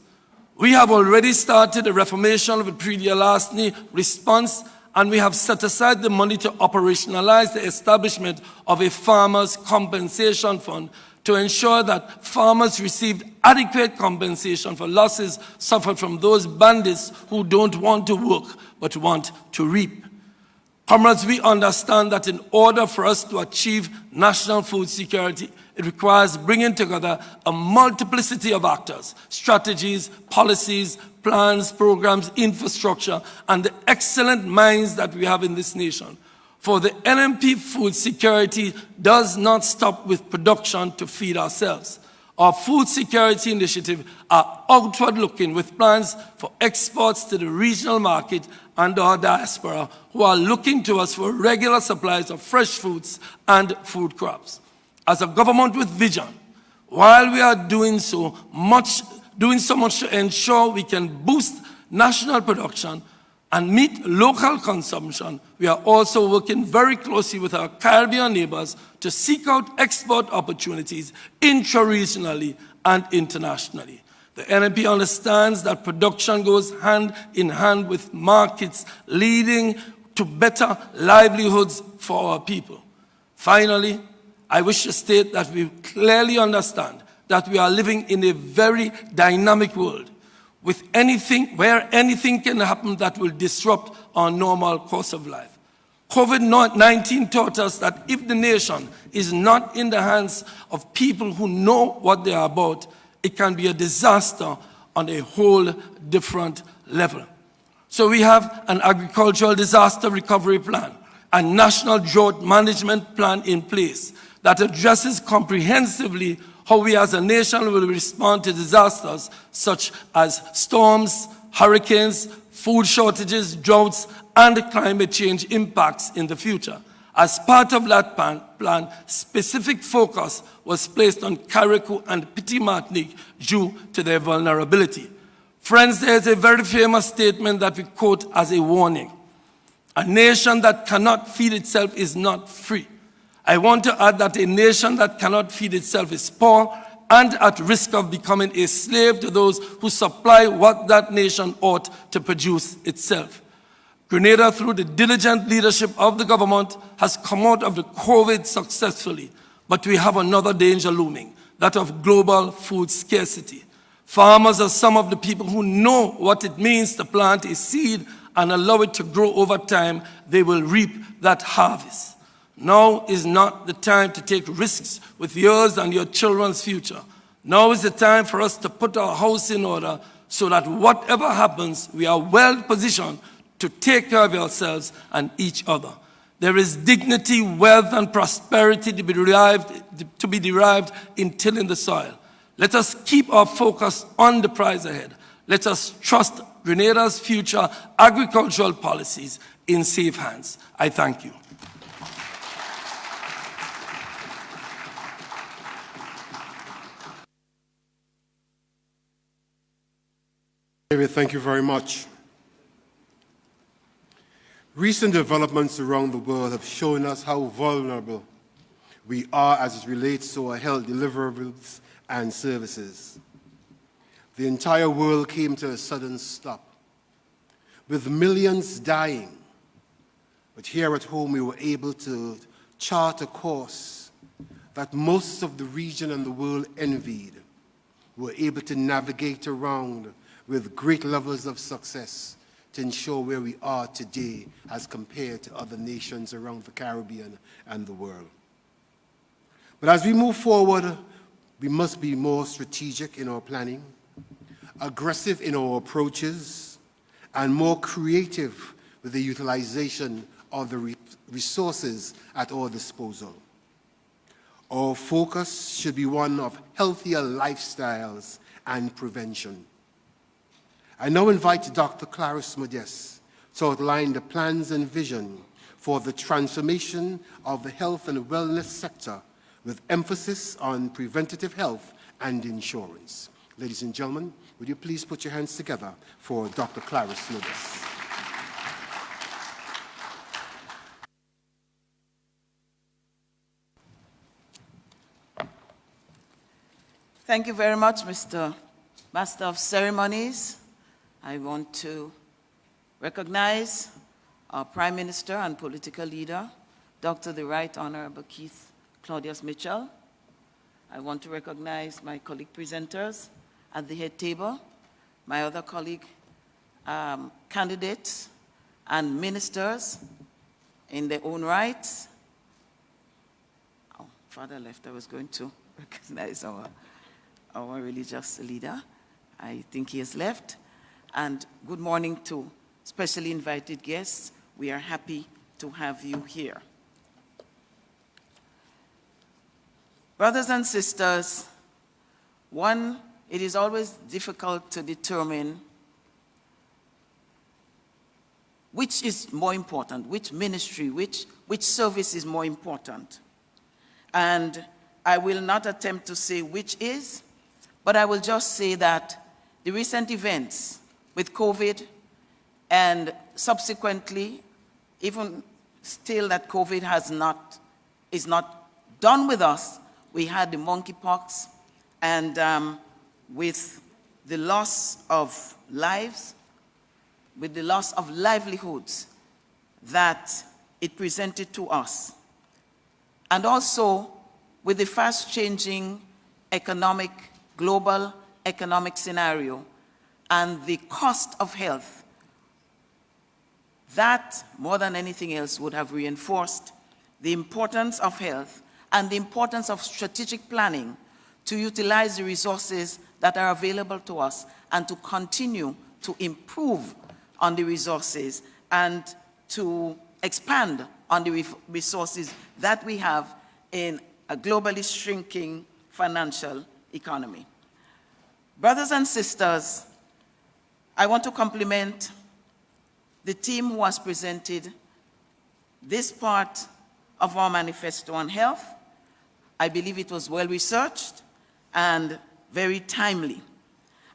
We have already started a reformation of the pre-Dialasny response, and we have set aside the money to operationalize the establishment of a farmers' compensation fund to ensure that farmers received adequate compensation for losses suffered from those bandits who don't want to work but want to reap. Comrades, we understand that in order for us to achieve national food security, it requires bringing together a multiplicity of actors, strategies, policies, plans, programs, infrastructure, and the excellent minds that we have in this nation. For the NNP, food security does not stop with production to feed ourselves. Our food security initiative are outward-looking with plans for exports to the regional market and our diaspora who are looking to us for regular supplies of fresh foods and food crops. As a government with vision, while we are doing so much to ensure we can boost national production and meet local consumption, we are also working very closely with our Caribbean neighbors to seek out export opportunities intra-regionally and internationally. The NNP understands that production goes hand in hand with markets, leading to better livelihoods for our people. Finally, I wish to state that we clearly understand that we are living in a very dynamic world where anything can happen that will disrupt our normal course of life. COVID-19 taught us that if the nation is not in the hands of people who know what they are about, it can be a disaster on a whole different level. So we have an agricultural disaster recovery plan, a national drought management plan in place that addresses comprehensively how we as a nation will respond to disasters such as storms, hurricanes, food shortages, droughts, and climate change impacts in the future. As part of that plan, specific focus was placed on Carriacou and Petit Martinique due to their vulnerability. Friends, there's a very famous statement that we quote as a warning. A nation that cannot feed itself is not free. I want to add that a nation that cannot feed itself is poor and at risk of becoming a slave to those who supply what that nation ought to produce itself. Grenada, through the diligent leadership of the government, has come out of the COVID successfully, but we have another danger looming, that of global food scarcity. Farmers are some of the people who know what it means to plant a seed and allow it to grow over time, they will reap that harvest. Now is not the time to take risks with yours and your children's future. Now is the time for us to put our house in order so that whatever happens, we are well positioned to take care of ourselves and each other. There is dignity, wealth, and prosperity to be derived in tilling the soil. Let us keep our focus on the prize ahead. Let us trust Grenada's future agricultural policies in safe hands. I thank you. David, thank you very much. Recent developments around the world have shown us how vulnerable we are as it relates to our health deliverables and services. The entire world came to a sudden stop, with millions dying. But here at home, we were able to chart a course that most of the region and the world envied. We were able to navigate around with great levels of success to ensure where we are today as compared to other nations around the Caribbean and the world. But as we move forward, we must be more strategic in our planning, aggressive in our approaches, and more creative with the utilization of the resources at our disposal. Our focus should be one of healthier lifestyles and prevention. I now invite Dr. Clarice Modeste to outline the plans and vision for the transformation of the health and wellness sector with emphasis on preventative health and insurance. Ladies and gentlemen, would you please put your hands together for Dr. Clarice Modeste. Thank you very much, Mr. Master of Ceremonies. I want to recognize our Prime Minister and political leader, Dr. the Right Honorable Keith Claudius Mitchell. I want to recognize my colleague presenters at the head table, my other colleague candidates and ministers in their own rights. Oh, Father left. I was going to recognize our religious leader. I think he has left. And good morning to specially invited guests. We are happy to have you here. Brothers and sisters, one, it is always difficult to determine which is more important, which ministry, which service is more important. And I will not attempt to say which is, but I will just say that the recent events with COVID, and subsequently, even still that COVID is not done with us. We had the monkeypox, and with the loss of lives, with the loss of livelihoods that it presented to us, and also with the fast-changing global economic scenario, and the cost of health, that, more than anything else, would have reinforced the importance of health and the importance of strategic planning to utilize the resources that are available to us and to continue to improve on the resources and to expand on the resources that we have in a globally shrinking financial economy. Brothers and sisters, I want to compliment the team who has presented this part of our manifesto on health. I believe it was well researched and very timely.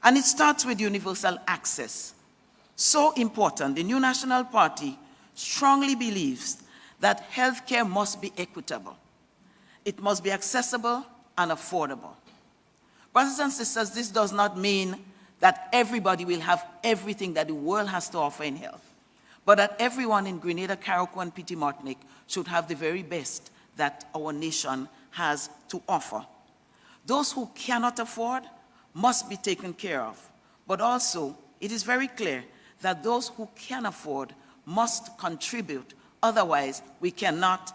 And it starts with universal access. So important. The New National Party strongly believes that healthcare must be equitable. It must be accessible and affordable. Brothers and sisters, this does not mean that everybody will have everything that the world has to offer in health, but that everyone in Grenada, Carriacou, and Petit Martinique should have the very best that our nation has to offer. Those who cannot afford must be taken care of, but also it is very clear that those who can afford must contribute. Otherwise, we cannot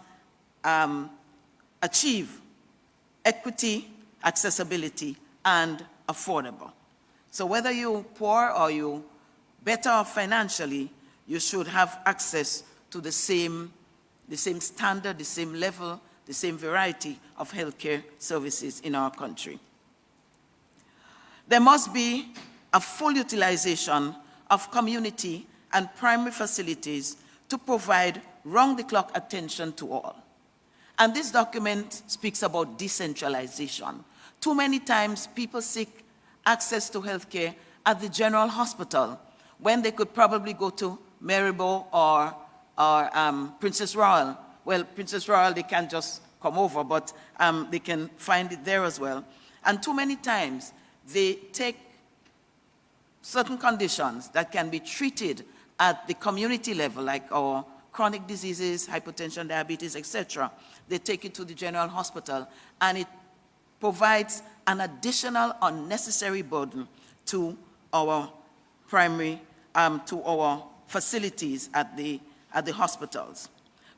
achieve equity, accessibility, and affordable. So whether you're poor or you're better off financially, you should have access to the same standard, the same level, the same variety of healthcare services in our country. There must be a full utilization of community and primary facilities to provide round-the-clock attention to all. And this document speaks about decentralization. Too many times people seek access to healthcare at the general hospital when they could probably go to Marylebone or Princess Royal. Well, Princess Royal, they can't just come over, but they can find it there as well. And too many times they take certain conditions that can be treated at the community level, like our chronic diseases, hypertension, diabetes, etc. They take it to the general hospital, and it provides an additional unnecessary burden to our primary, to our facilities at the hospitals.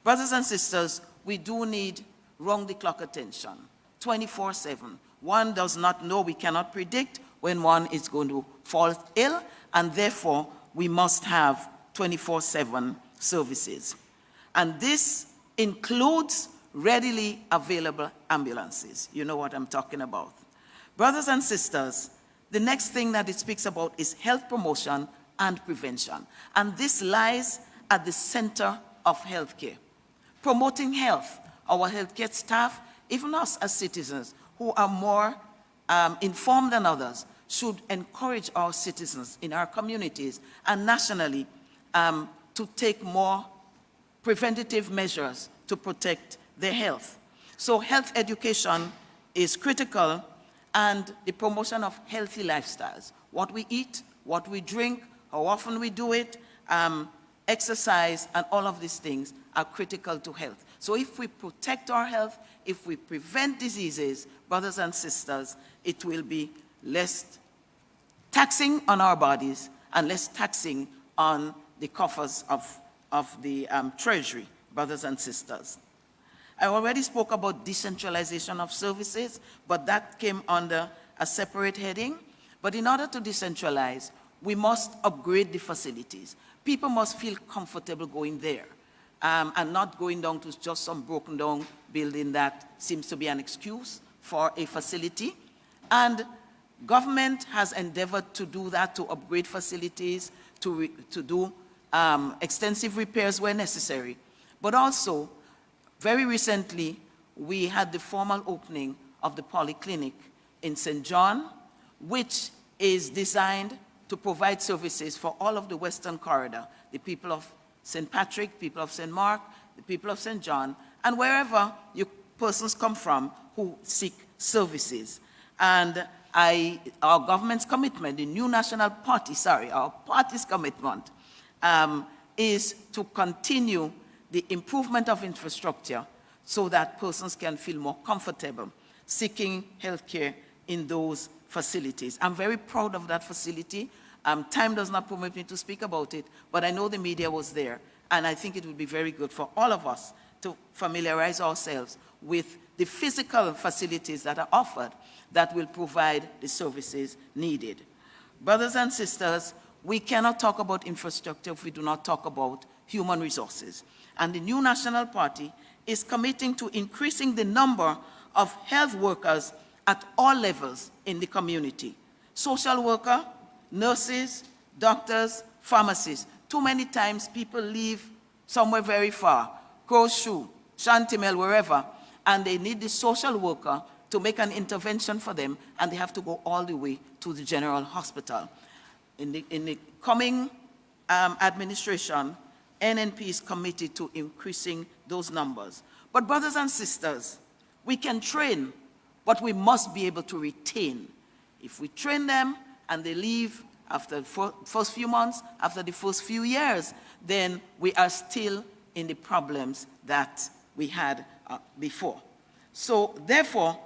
Brothers and sisters, we do need round-the-clock attention, 24/7. One does not know, we cannot predict when one is going to fall ill, and therefore we must have 24/7 services. And this includes readily available ambulances. You know what I'm talking about. Brothers and sisters, the next thing that it speaks about is health promotion and prevention. And this lies at the center of healthcare. Promoting health, our healthcare staff, even us as citizens who are more informed than others, should encourage our citizens in our communities and nationally to take more preventative measures to protect their health. So health education is critical, and the promotion of healthy lifestyles. What we eat, what we drink, how often we do it, exercise, and all of these things are critical to health. So if we protect our health, if we prevent diseases, brothers and sisters, it will be less taxing on our bodies and less taxing on the coffers of the treasury, brothers and sisters. I already spoke about decentralization of services, but that came under a separate heading. But in order to decentralize, we must upgrade the facilities. People must feel comfortable going there and not going down to just some broken down building that seems to be an excuse for a facility. And government has endeavored to do that, to upgrade facilities, to do extensive repairs where necessary. But also, very recently, we had the formal opening of the polyclinic in St. John, which is designed to provide services for all of the Western Corridor, the people of St. Patrick, people of St. Mark, the people of St. John, and wherever your persons come from who seek services. And our government's commitment, the new national party, our party's commitment, is to continue the improvement of infrastructure so that persons can feel more comfortable seeking healthcare in those facilities. I'm very proud of that facility. Time does not permit me to speak about it, but I know the media was there, and I think it would be very good for all of us to familiarize ourselves with the physical facilities that are offered that will provide the services needed. Brothers and sisters, we cannot talk about infrastructure if we do not talk about human resources. And the new National Party is committing to increasing the number of health workers at all levels in the community. Social worker, nurses, doctors, pharmacists. Too many times people leave somewhere very far, Crowshoe, Shantimel, wherever, and they need the social worker to make an intervention for them, and they have to go all the way to the general hospital. In the coming administration, NNP is committed to increasing those numbers. But brothers and sisters, we can train, but we must be able to retain. If we train them and they leave after the first few months, after the first few years, then we are still in the problems that we had before. So therefore,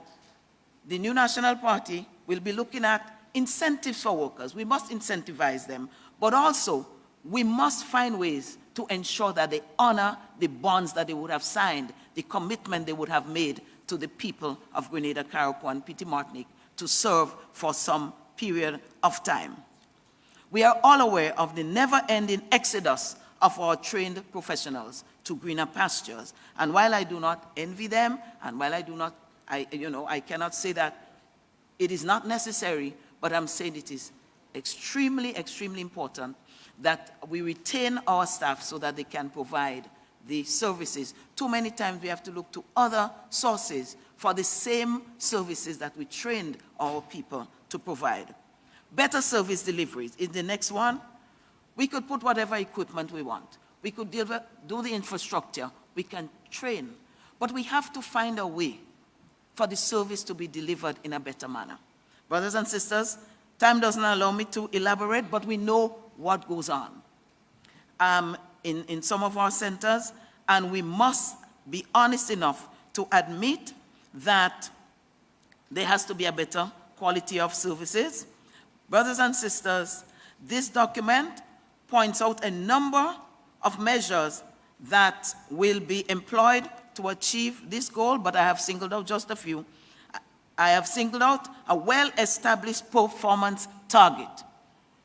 the new National Party will be looking at incentives for workers. We must incentivize them, but also we must find ways to ensure that they honor the bonds that they would have signed, the commitment they would have made to the people of Grenada, Carriacou, and Petite Martinique to serve for some period of time. We are all aware of the never-ending exodus of our trained professionals to greener pastures. And while I do not envy them, and while I cannot say that it is not necessary, but I'm saying it is extremely, extremely important that we retain our staff so that they can provide the services. Too many times we have to look to other sources for the same services that we trained our people to provide. Better service deliveries is the next one. We could put whatever equipment we want. We could do the infrastructure. We can train. But we have to find a way for the service to be delivered in a better manner. Brothers and sisters, time doesn't allow me to elaborate, but we know what goes on in some of our centers, and we must be honest enough to admit that there has to be a better quality of services. Brothers and sisters, this document points out a number of measures that will be employed to achieve this goal, but I have singled out just a few. I have singled out a well-established performance target.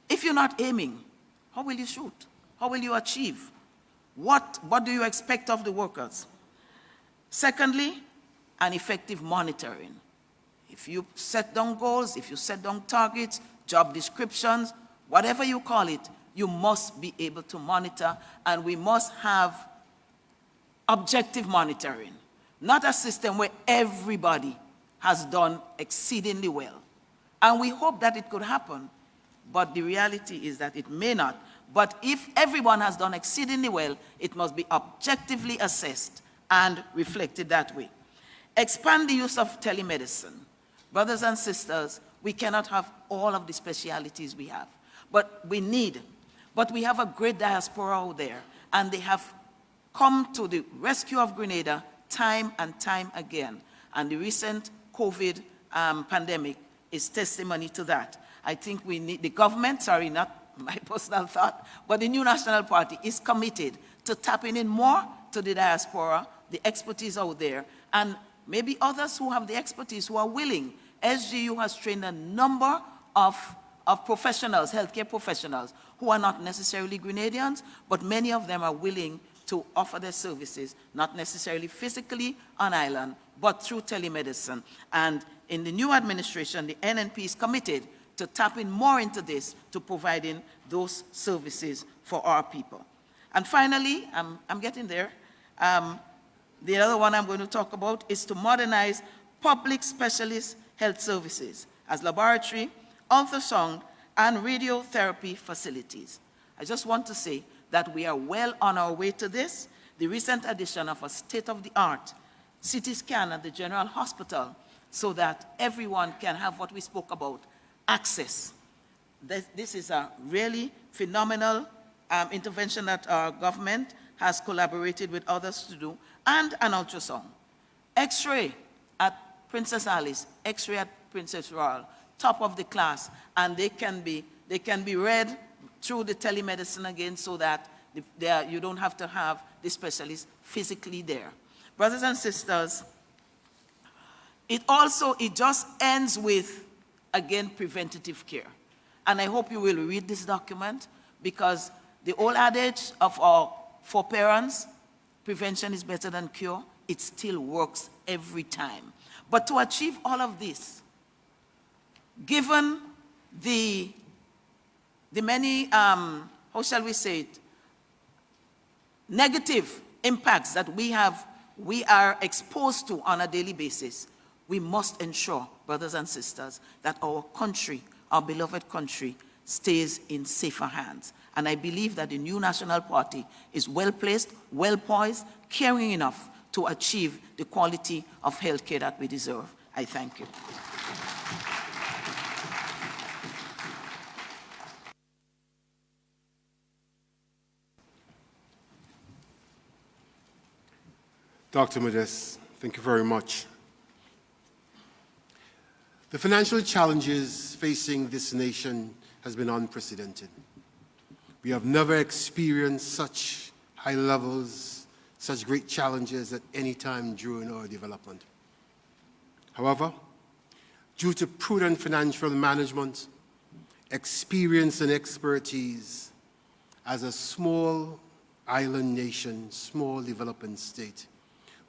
If you're not aiming, how will you shoot? How will you achieve? What do you expect of the workers? Secondly, an effective monitoring. If you set down goals, if you set down targets, job descriptions, whatever you call it, you must be able to monitor, and we must have objective monitoring, not a system where everybody has done exceedingly well. And we hope that it could happen, but the reality is that it may not. But if everyone has done exceedingly well, it must be objectively assessed and reflected that way. Expand the use of telemedicine. Brothers and sisters, we cannot have all of the specialities we have, but we have a great diaspora out there, and they have come to the rescue of Grenada time and time again. And the recent COVID pandemic is testimony to that. I think we need the government, sorry, not my personal thought, but the new National Party is committed to tapping in more to the diaspora, the expertise out there, and maybe others who have the expertise who are willing. SGU has trained a number of professionals, healthcare professionals, who are not necessarily Grenadians, but many of them are willing to offer their services, not necessarily physically on island, but through telemedicine. And in the new administration, the NNP is committed to tapping more into this, to providing those services for our people. And finally, I'm getting there. The other one I'm going to talk about is to modernize public specialist health services as laboratory, ultrasound, and radiotherapy facilities. I just want to say that we are well on our way to this. The recent addition of a state-of-the-art CT scan at the General Hospital so that everyone can have what we spoke about, access. This is a really phenomenal intervention that our government has collaborated with others to do, and an ultrasound. X-ray at Princess Alice, X-ray at Princess Royal, top of the class, and they can be read through the telemedicine again so that you don't have to have the specialist physically there. Brothers and sisters, it just ends with, again, preventative care. And I hope you will read this document, because the old adage of our foreparents, prevention is better than cure, it still works every time. But to achieve all of this, given the many, how shall we say it, negative impacts that we are exposed to on a daily basis, we must ensure, brothers and sisters, that our country, our beloved country, stays in safer hands. And I believe that the new National Party is well placed, well poised, caring enough to achieve the quality of healthcare that we deserve. I thank you. Dr. Modeste, thank you very much. The financial challenges facing this nation has been unprecedented. We have never experienced such high levels, such great challenges at any time during our development. However, due to prudent financial management, experience and expertise, as a small island nation, small developing state,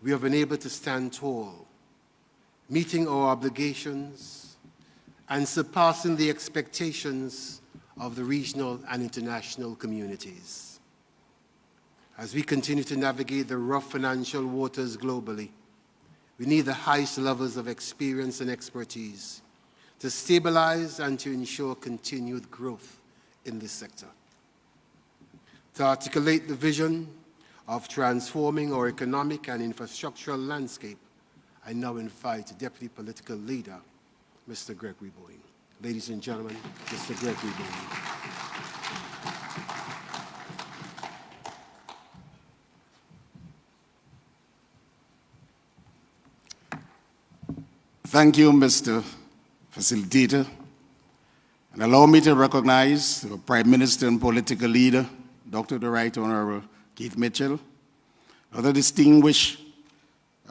we have been able to stand tall, meeting our obligations and surpassing the expectations of the regional and international communities. As we continue to navigate the rough financial waters globally, we need the highest levels of experience and expertise to stabilize and to ensure continued growth in this sector. To articulate the vision of transforming our economic and infrastructural landscape, I now invite Deputy Political Leader, Mr. Gregory Boeing. Ladies and gentlemen, Mr. Gregory Boeing. Thank you, Mr. Facilitator. And allow me to recognize the Prime Minister and political leader, Dr. the Right Honorable Keith Mitchell, other distinguished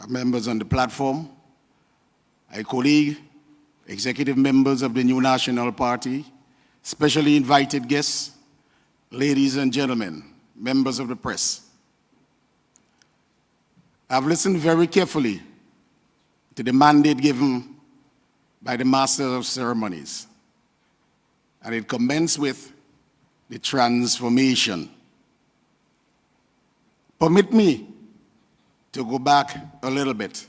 members on the platform, my colleague, executive members of the New National Party, specially invited guests, ladies and gentlemen, members of the press. I've listened very carefully to the mandate given by the Master of Ceremonies, and it commenced with the transformation. Permit me to go back a little bit,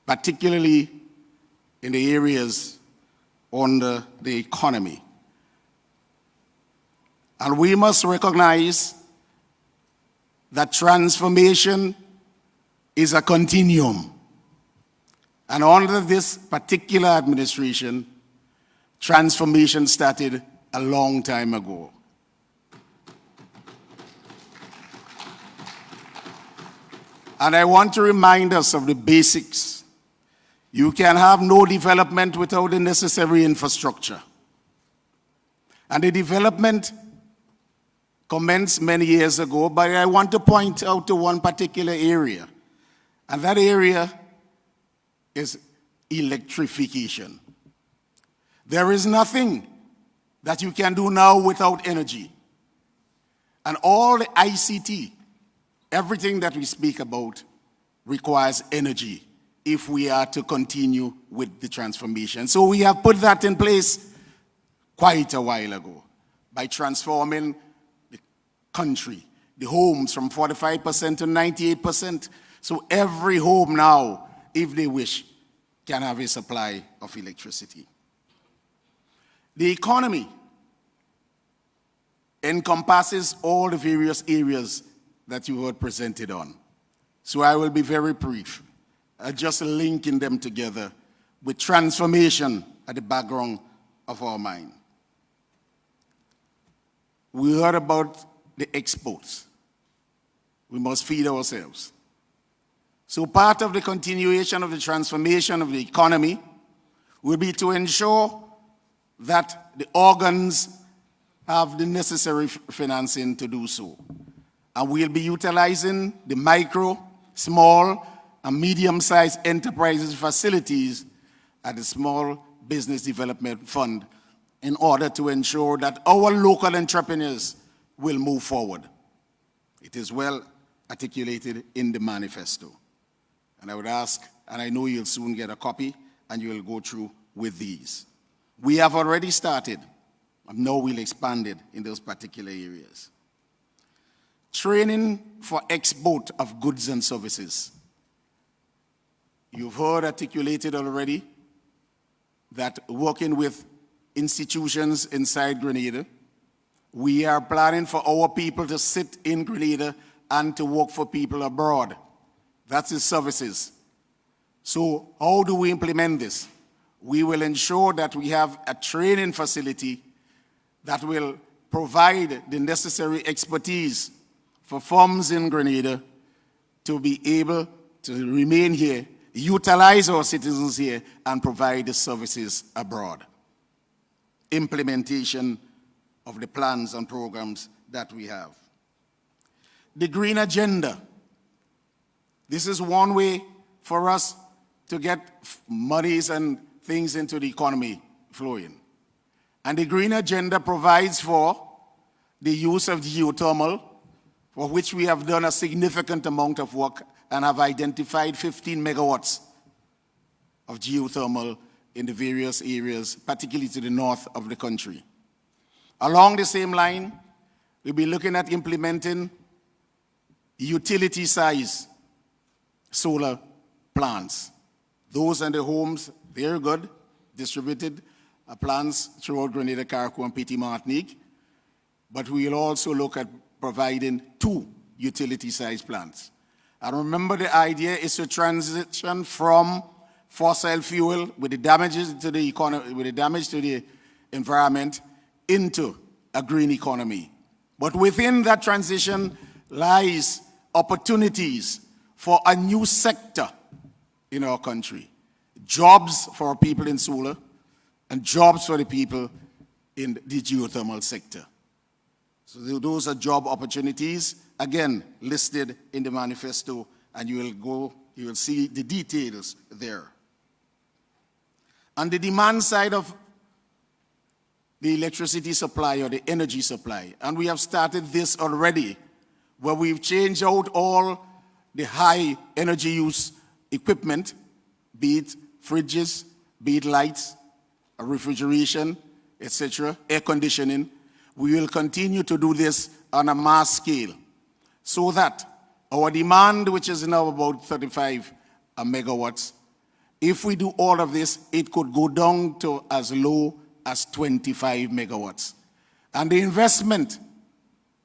particularly in the areas under the economy. And we must recognize that transformation is a continuum. And under this particular administration, transformation started a long time ago. And I want to remind us of the basics. You can have no development without the necessary infrastructure. And the development commenced many years ago, but I want to point out to one particular area. And that area is electrification. There is nothing that you can do now without energy. And all the ICT, everything that we speak about, requires energy if we are to continue with the transformation. So we have put that in place quite a while ago by transforming the country, the homes from 45% to 98%. So every home now, if they wish, can have a supply of electricity. The economy encompasses all the various areas that you heard presented on. So I will be very brief, just linking them together with transformation at the background of our mind. We heard about the exports. We must feed ourselves. So part of the continuation of the transformation of the economy will be to ensure that the organs have the necessary financing to do so. And we'll be utilizing the micro, small, and medium-sized enterprises facilities at the Small Business Development Fund in order to ensure that our local entrepreneurs will move forward. It is well articulated in the manifesto. And I would ask, and I know you'll soon get a copy, and you'll go through with these. We have already started, and now we'll expand it in those particular areas. Training for export of goods and services. You've heard articulated already that working with institutions inside Grenada, we are planning for our people to sit in Grenada and to work for people abroad. That's the services. So how do we implement this? We will ensure that we have a training facility that will provide the necessary expertise for firms in Grenada to be able to remain here, utilize our citizens here, and provide the services abroad. Implementation of the plans and programs that we have. The green agenda. This is one way for us to get monies and things into the economy flowing. And the green agenda provides for the use of geothermal, for which we have done a significant amount of work and have identified 15 megawatts of geothermal in the various areas, particularly to the north of the country. Along the same line, we'll be looking at implementing utility-size solar plants. Those in the homes, they're good, distributed plants throughout Grenada, Carriacou, and Petit Martinique. But we will also look at providing 2 utility-size plants. And remember, the idea is to transition from fossil fuel with the damages to the economy, with the damage to the environment, into a green economy. But within that transition lies opportunities for a new sector in our country. Jobs for our people in solar and jobs for the people in the geothermal sector. So those are job opportunities, again, listed in the manifesto, and you will see the details there. On the demand side of the electricity supply or the energy supply, and we have started this already, where we've changed out all the high energy use equipment, be it fridges, be it lights, refrigeration, etc., air conditioning. We will continue to do this on a mass scale so that our demand, which is now about 35 megawatts, if we do all of this, it could go down to as low as 25 megawatts. And the investment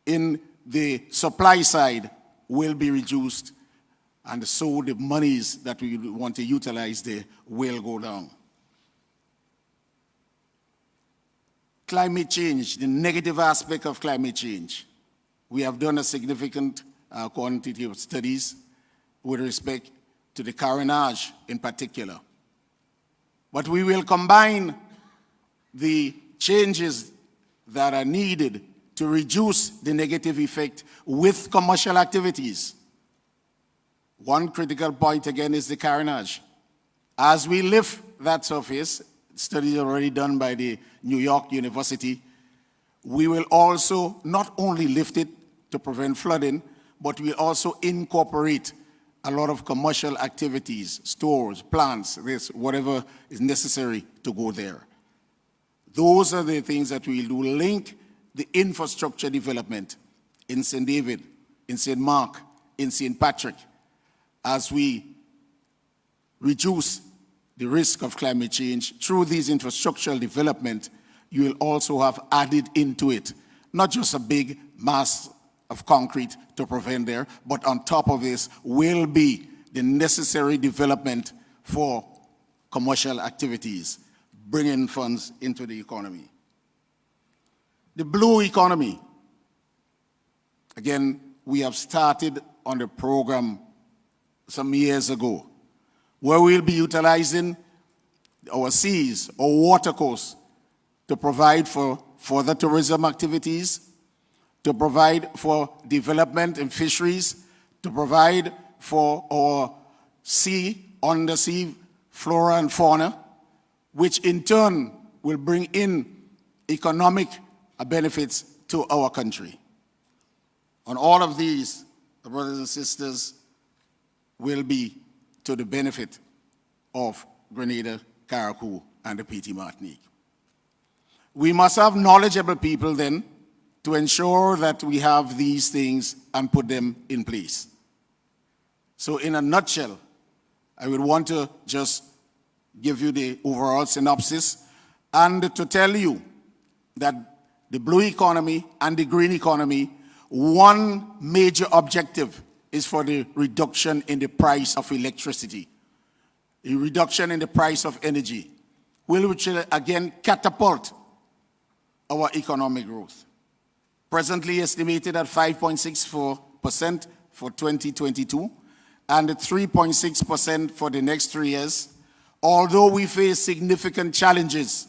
in the supply side will be reduced, and so the monies that we want to utilize there will go down. Climate change, the negative aspect of climate change. We have done a significant quantity of studies with respect to the carnage in particular. But we will combine the changes that are needed to reduce the negative effect with commercial activities. One critical point again is the carnage. As we lift that surface, studies already done by the New York University, we will also not only lift it to prevent flooding, but we also incorporate a lot of commercial activities, stores, plants, this, whatever is necessary to go there. Those are the things that we'll do. Link the infrastructure development in St. David, in St. Mark, in St. Patrick, as we reduce the risk of climate change through these infrastructural development. You will also have added into it not just a big mass of concrete to prevent there, but on top of this will be the necessary development for commercial activities, bringing funds into the economy. The blue economy. Again, we have started on the program some years ago, where we'll be utilizing our seas or water coasts to provide for further tourism activities, to provide for development in fisheries, to provide for our sea, undersea flora and fauna, which in turn will bring in economic benefits to our country. And all of these, the brothers and sisters, will be to the benefit of Grenada, Carriacou, and the Petit Martinique. We must have knowledgeable people then to ensure that we have these things and put them in place. So in a nutshell, I would want to just give you the overall synopsis and to tell you that the blue economy and the green economy, one major objective is for the reduction in the price of electricity, a reduction in the price of energy, which will again catapult our economic growth. Presently estimated at 5.64% for 2022 and 3.6% for the next 3 years. Although we face significant challenges,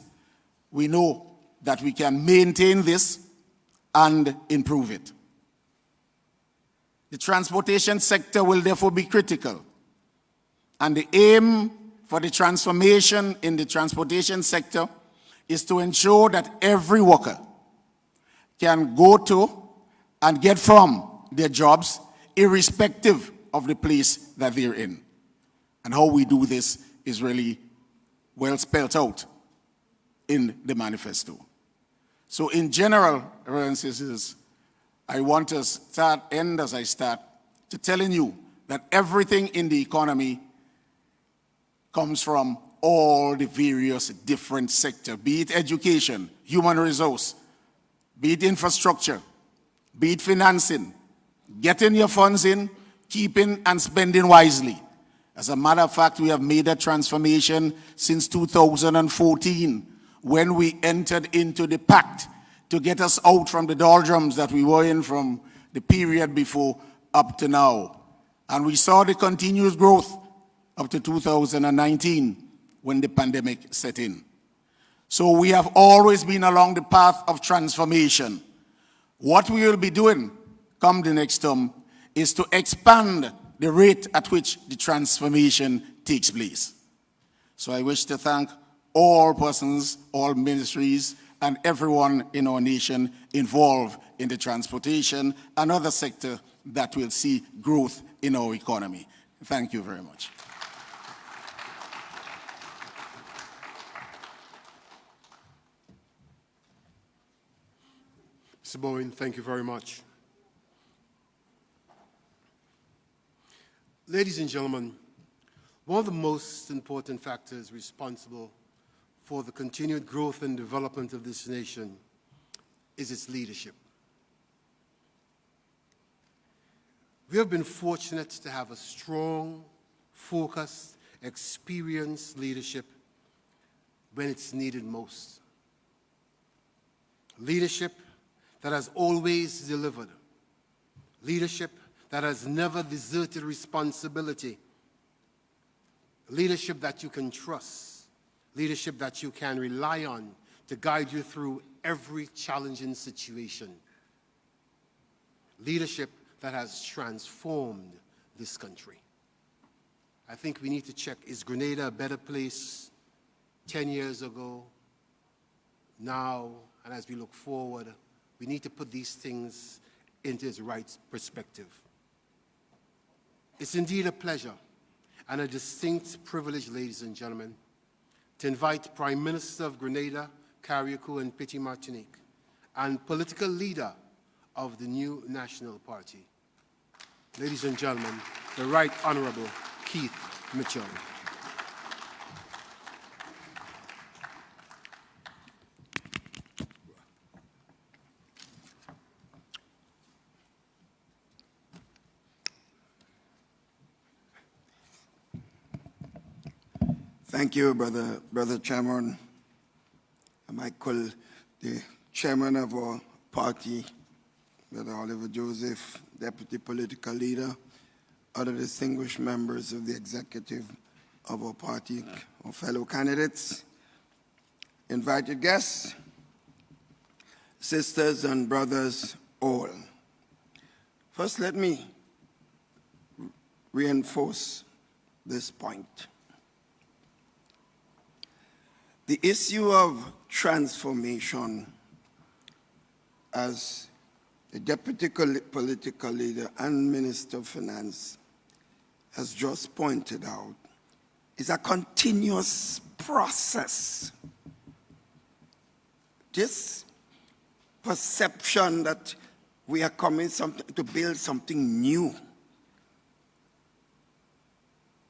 we know that we can maintain this and improve it. The transportation sector will therefore be critical. And the aim for the transformation in the transportation sector is to ensure that every worker can go to and get from their jobs irrespective of the place that they're in. And how we do this is really well spelled out in the manifesto. So in general, references, I want to end as I start, to telling you that everything in the economy comes from all the various different sectors, be it education, human resource, be it infrastructure, be it financing, getting your funds in, keeping and spending wisely. As a matter of fact, we have made a transformation since 2014 when we entered into the pact to get us out from the doldrums that we were in from the period before up to now. And we saw the continuous growth up to 2019 when the pandemic set in. So we have always been along the path of transformation. What we will be doing come the next term is to expand the rate at which the transformation takes place. So I wish to thank all persons, all ministries, and everyone in our nation involved in the transportation and other sector that will see growth in our economy. Thank you very much. Mr. Bowen, thank you very much. Ladies and gentlemen, one of the most important factors responsible for the continued growth and development of this nation is its leadership. We have been fortunate to have a strong, focused, experienced leadership when it's needed most. Leadership that has always delivered. Leadership that has never deserted responsibility. Leadership that you can trust. Leadership that you can rely on to guide you through every challenging situation. Leadership that has transformed this country. I think we need to check, is Grenada a better place 10 years ago, now, and as we look forward, we need to put these things into its right perspective. It's indeed a pleasure and a distinct privilege, ladies and gentlemen, to invite Prime Minister of Grenada, Carriacou and Petite Martinique, and political leader of the new National Party. Ladies and gentlemen, the Right Honorable Keith Mitchell. Thank you, Brother Chairman. I might call the chairman of our party, Brother Oliver Joseph, Deputy Political Leader, other distinguished members of the executive of our party, our fellow candidates, invited guests, sisters and brothers all. First, let me reinforce this point. The issue of transformation, as the Deputy Political Leader and Minister of Finance has just pointed out, is a continuous process. This perception that we are coming to build something new,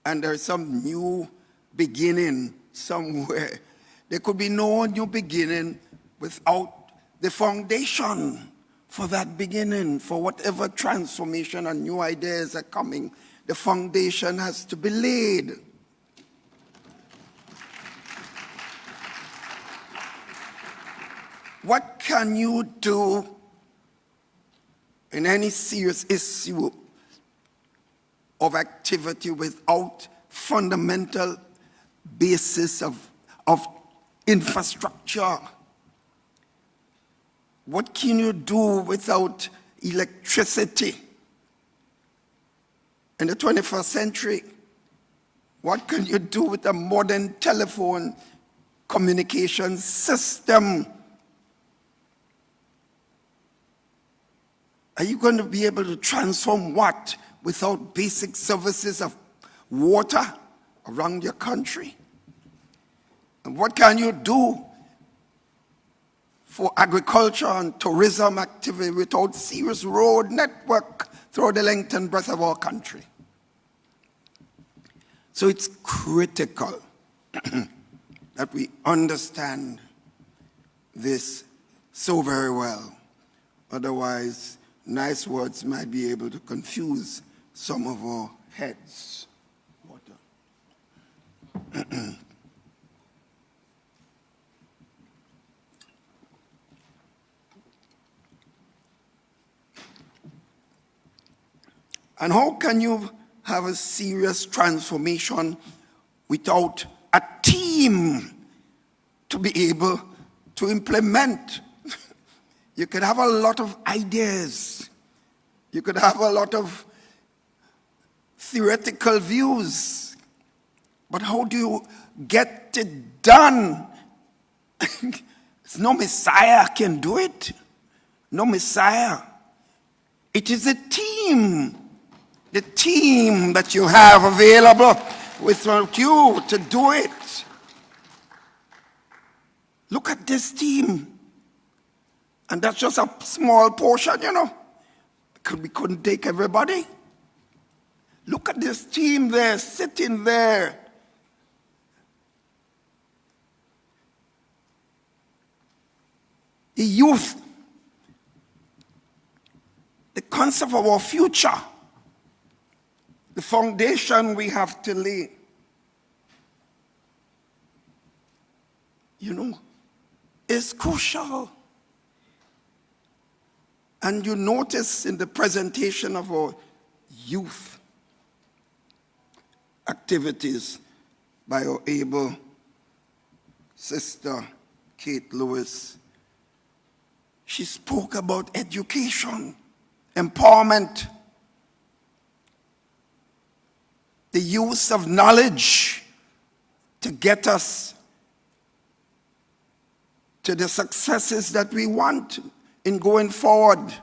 and there is some new beginning somewhere. There could be no new beginning without the foundation for that beginning, for whatever transformation and new ideas are coming. The foundation has to be laid. What can you do in any serious issue of activity without fundamental basis of infrastructure? What can you do without electricity? In the 21st century, what can you do with a modern telephone communication system? Are you going to be able to transform what without basic services of water around your country? And what can you do for agriculture and tourism activity without serious road network throughout the length and breadth of our country? So it's critical that we understand this so very well. Otherwise, nice words might be able to confuse some of our heads. And how can you have a serious transformation without a team to be able to implement? You could have a lot of ideas. You could have a lot of theoretical views. But how do you get it done? No Messiah can do it. No Messiah. It is a team. The team that you have available without you to do it. Look at this team. And that's just a small portion, you know. We couldn't take everybody. Look at this team there, sitting there. The youth. The concept of our future. The foundation we have to lay. You know, is crucial. And you notice in the presentation of our youth activities by our able sister, Kate Lewis, she spoke about education, empowerment, the use of knowledge to get us to the successes that we want in going forward.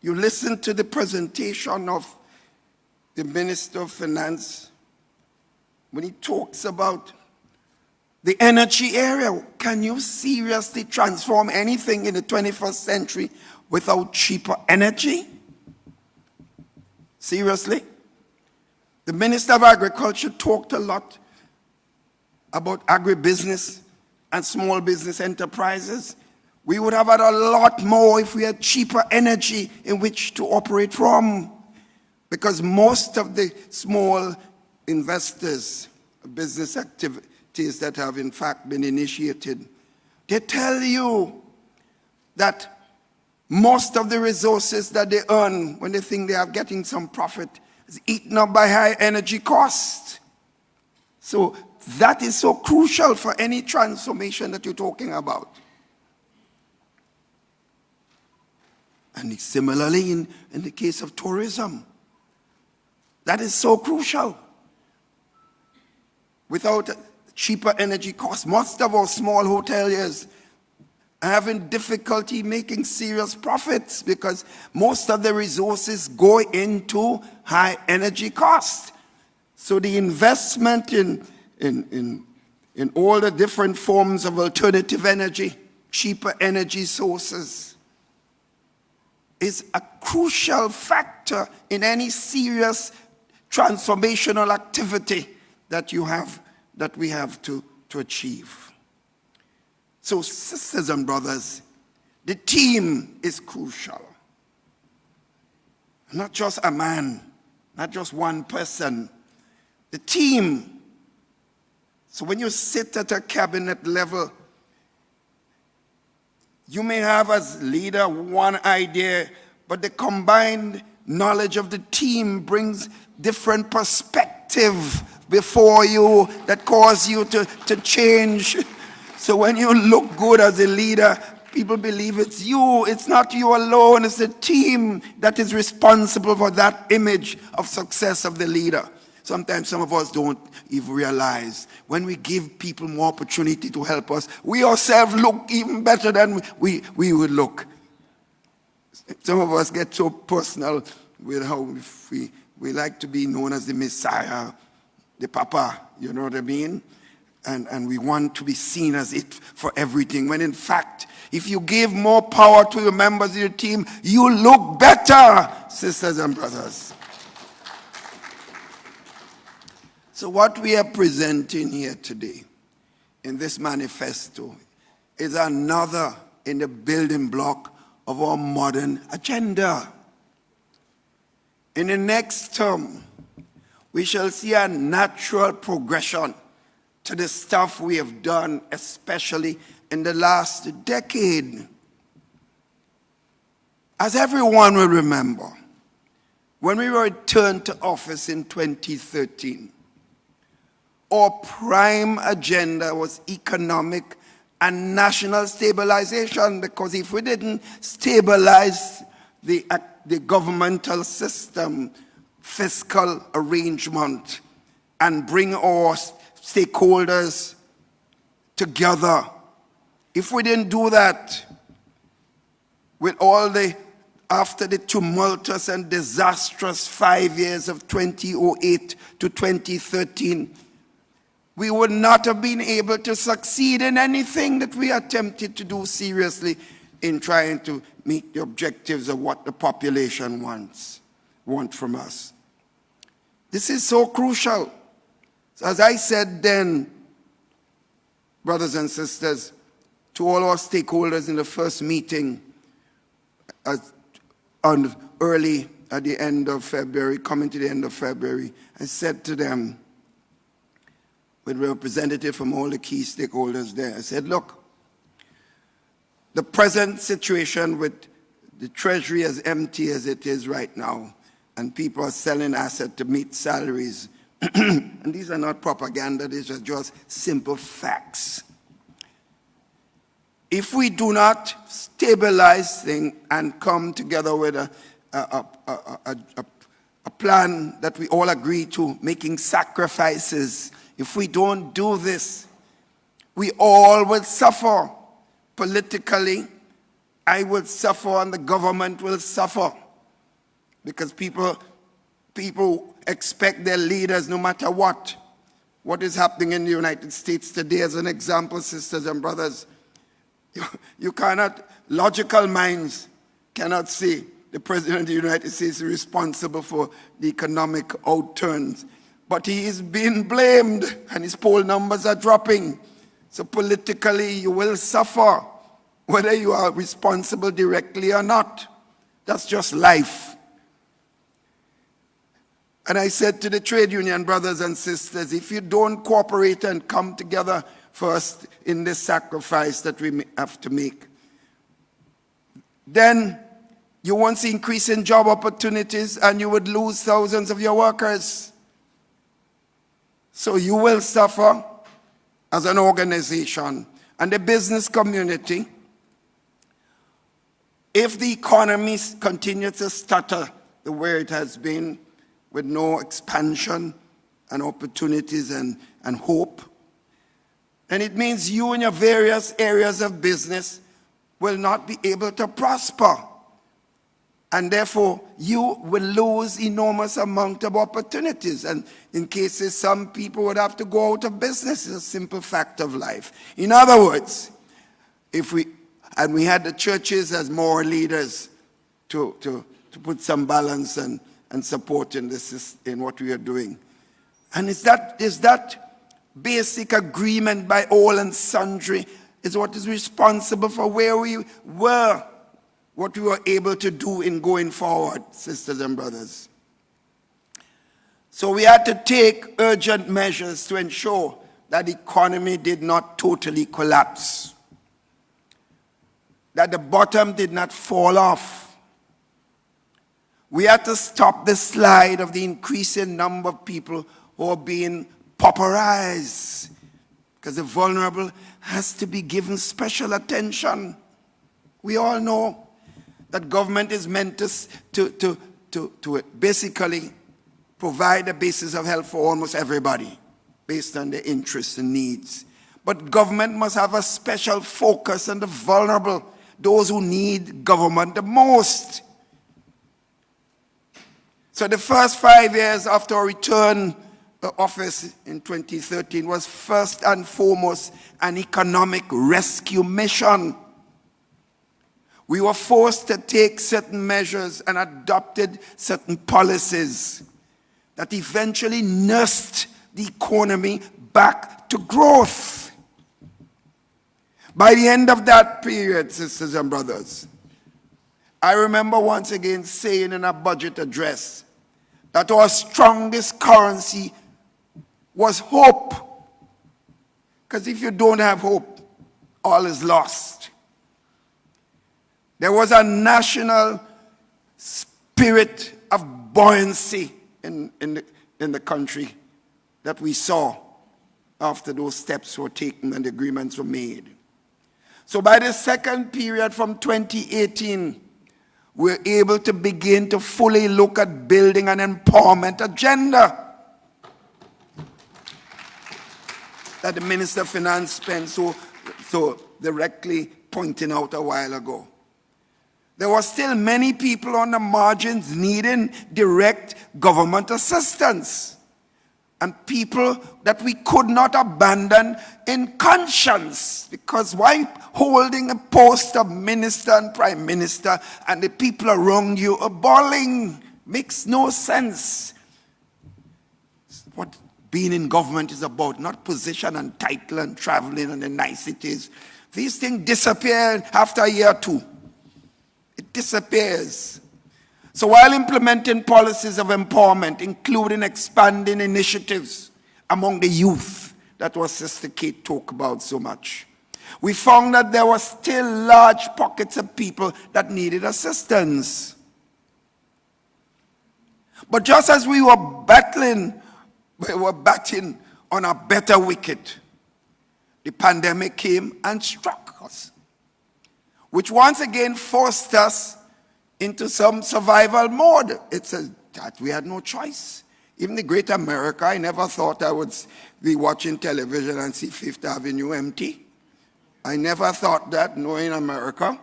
You listen to the presentation of the Minister of Finance when he talks about the energy area. Can you seriously transform anything in the 21st century without cheaper energy? Seriously? The Minister of Agriculture talked a lot about agribusiness and small business enterprises. We would have had a lot more if we had cheaper energy in which to operate from. Because most of the small investors, business activities that have in fact been initiated, they tell you that most of the resources that they earn when they think they are getting some profit is eaten up by high energy costs. So that is so crucial for any transformation that you're talking about. And similarly in the case of tourism, that is so crucial. Without cheaper energy costs, most of our small hoteliers are having difficulty making serious profits because most of the resources go into high energy costs. So the investment in all the different forms of alternative energy, cheaper energy sources, is a crucial factor in any serious transformational activity that we have to achieve. So, sisters and brothers, the team is crucial. Not just a man, not just one person, the team. So when you sit at a cabinet level, you may have as leader one idea, but the combined knowledge of the team brings different perspective before you that cause you to change. So when you look good as a leader, people believe it's you. It's not you alone. It's the team that is responsible for that image of success of the leader. Sometimes some of us don't even realize when we give people more opportunity to help us, we ourselves look even better than we would look. Some of us get so personal with how we like to be known as the Messiah, the Papa, you know what I mean? And we want to be seen as it for everything, when in fact, if you give more power to your members of your team, you look better, sisters and brothers. So what we are presenting here today in this manifesto is another in the building block of our modern agenda. In the next term, we shall see a natural progression to the stuff we have done, especially in the last decade. As everyone will remember, when we returned to office in 2013, our prime agenda was economic and national stabilization, because if we didn't stabilize the governmental system, fiscal arrangement, and bring our stakeholders together, if we didn't do that, with all after the tumultuous and disastrous 5 years of 2008 to 2013, we would not have been able to succeed in anything that we attempted to do seriously in trying to meet the objectives of what the population want from us. This is so crucial. So as I said then, brothers and sisters, to all our stakeholders in the first meeting early at the end of February, coming to the end of February, I said to them, with representatives from all the key stakeholders there, I said, look, the present situation with the treasury as empty as it is right now, and people are selling assets to meet salaries, and these are not propaganda, these are just simple facts. If we do not stabilize things and come together with a plan that we all agree to, making sacrifices, if we don't do this, we all will suffer. Politically, I will suffer and the government will suffer. Because people expect their leaders no matter what. What is happening in the United States today as an example, sisters and brothers, you cannot, logical minds cannot say the President of the United States is responsible for the economic outturns. But he is being blamed and his poll numbers are dropping. So politically you will suffer, whether you are responsible directly or not. That's just life. And I said to the trade union brothers and sisters, if you don't cooperate and come together first in this sacrifice that we have to make, then you won't see increase in job opportunities and you would lose thousands of your workers. So you will suffer as an organization and the business community if the economy continues to stutter the way it has been, with no expansion and opportunities and hope. And it means you in your various areas of business will not be able to prosper. And therefore, you will lose enormous amount of opportunities. And in cases, some people would have to go out of business. It's a simple fact of life. In other words, we had the churches as more leaders to put some balance and support in this, in what we are doing. And is that basic agreement by all and sundry is what is responsible for where we were, what we were able to do in going forward, sisters and brothers. So we had to take urgent measures to ensure that the economy did not totally collapse, that the bottom did not fall off. We had to stop the slide of the increasing number of people who are being pauperized because the vulnerable has to be given special attention. We all know that government is meant to basically provide a basis of health for almost everybody based on their interests and needs. But government must have a special focus on the vulnerable, those who need government the most. So the first 5 years after our return to office in 2013 was first and foremost an economic rescue mission. We were forced to take certain measures and adopted certain policies that eventually nursed the economy back to growth. By the end of that period, sisters and brothers, I remember once again saying in a budget address that our strongest currency was hope. Because if you don't have hope, all is lost. There was a national spirit of buoyancy in the country that we saw after those steps were taken and the agreements were made. So by the second period from 2018, we're able to begin to fully look at building an empowerment agenda that the Minister of Finance spent so directly pointing out a while ago. There were still many people on the margins needing direct government assistance, and people that we could not abandon in conscience, because why holding a post of minister and prime minister and the people around you are bawling? Makes no sense. What being in government is about, not position and title and traveling and the niceties. These things disappear after a year or two. It disappears. So while implementing policies of empowerment, including expanding initiatives among the youth that was Sister Kate talked about so much, we found that there were still large pockets of people that needed assistance. But just as we were batting on a better wicket, the pandemic came and struck us, which once again forced us into some survival mode. It's that we had no choice. Even the great America, I never thought I would be watching television and see Fifth Avenue empty. I never thought that, knowing America.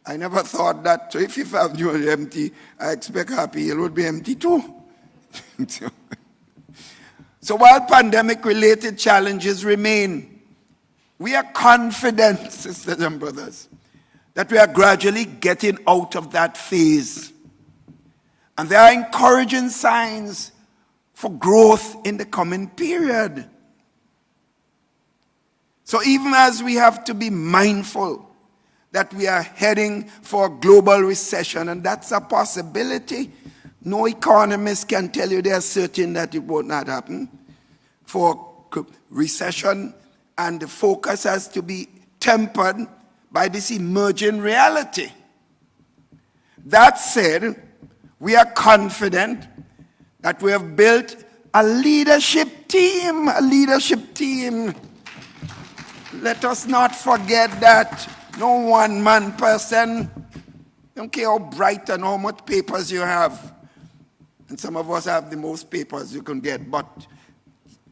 I never thought that if Fifth Avenue is empty, I expect Happy Hill would be empty too. So while pandemic-related challenges remain, we are confident, sisters and brothers, that we are gradually getting out of that phase. And there are encouraging signs for growth in the coming period. So even as we have to be mindful that we are heading for a global recession, and that's a possibility, no economist can tell you they are certain that it will not happen, for recession, and the focus has to be tempered by this emerging reality. That said, we are confident that we have built a leadership team. Let us not forget that. No one-man person. Don't care how bright and how much papers you have. And some of us have the most papers you can get, but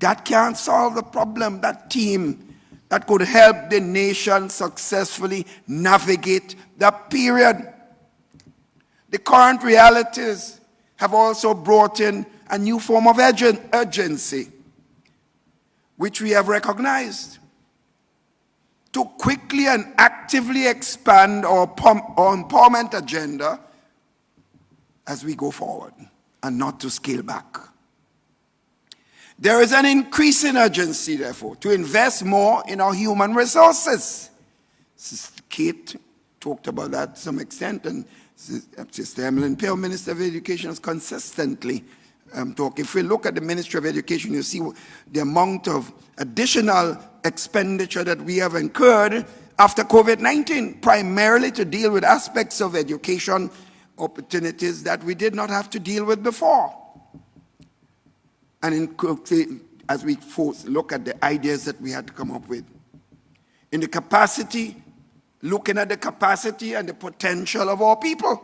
that can't solve the problem. That team that could help the nation successfully navigate that period. The current realities have also brought in a new form of urgency, which we have recognized, to quickly and actively expand our empowerment agenda as we go forward, and not to scale back. There is an increasing urgency, therefore, to invest more in our human resources. Sister Kate talked about that to some extent, and Sister Emmeline Pale, Minister of Education, is consistently talking. If we look at the Ministry of Education, you see the amount of additional expenditure that we have incurred after COVID-19, primarily to deal with aspects of education opportunities that we did not have to deal with before. And as we look at the ideas that we had to come up with. In the capacity, looking at the capacity and the potential of our people.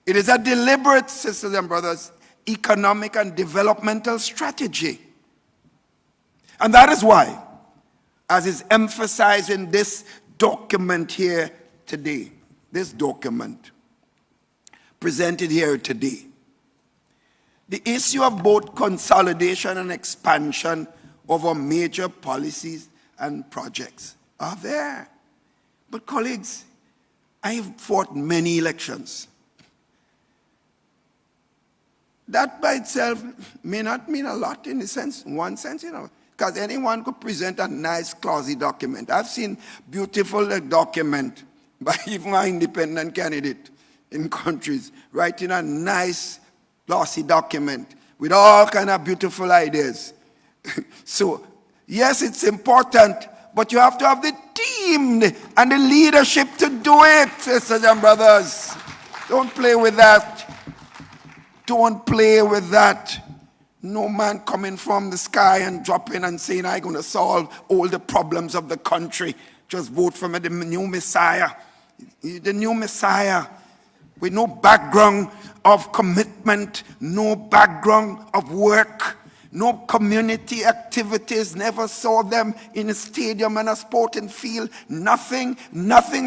It is a deliberate, sisters and brothers, economic and developmental strategy. And that is why, as is emphasized in this document here today, this document presented here today, the issue of both consolidation and expansion of our major policies and projects are there. But colleagues, I have fought many elections. That by itself may not mean a lot in one sense, because anyone could present a nice, classy document. I've seen beautiful document by even an independent candidate in countries writing a nice, glossy document with all kind of beautiful ideas. So, yes, it's important, but you have to have the team and the leadership to do it, sisters and brothers. Don't play with that. Don't play with that. No man coming from the sky and dropping and saying, I'm going to solve all the problems of the country. Just vote for me, the new Messiah. The new Messiah with no background of commitment, no background of work, no community activities, never saw them in a stadium and a sporting field, nothing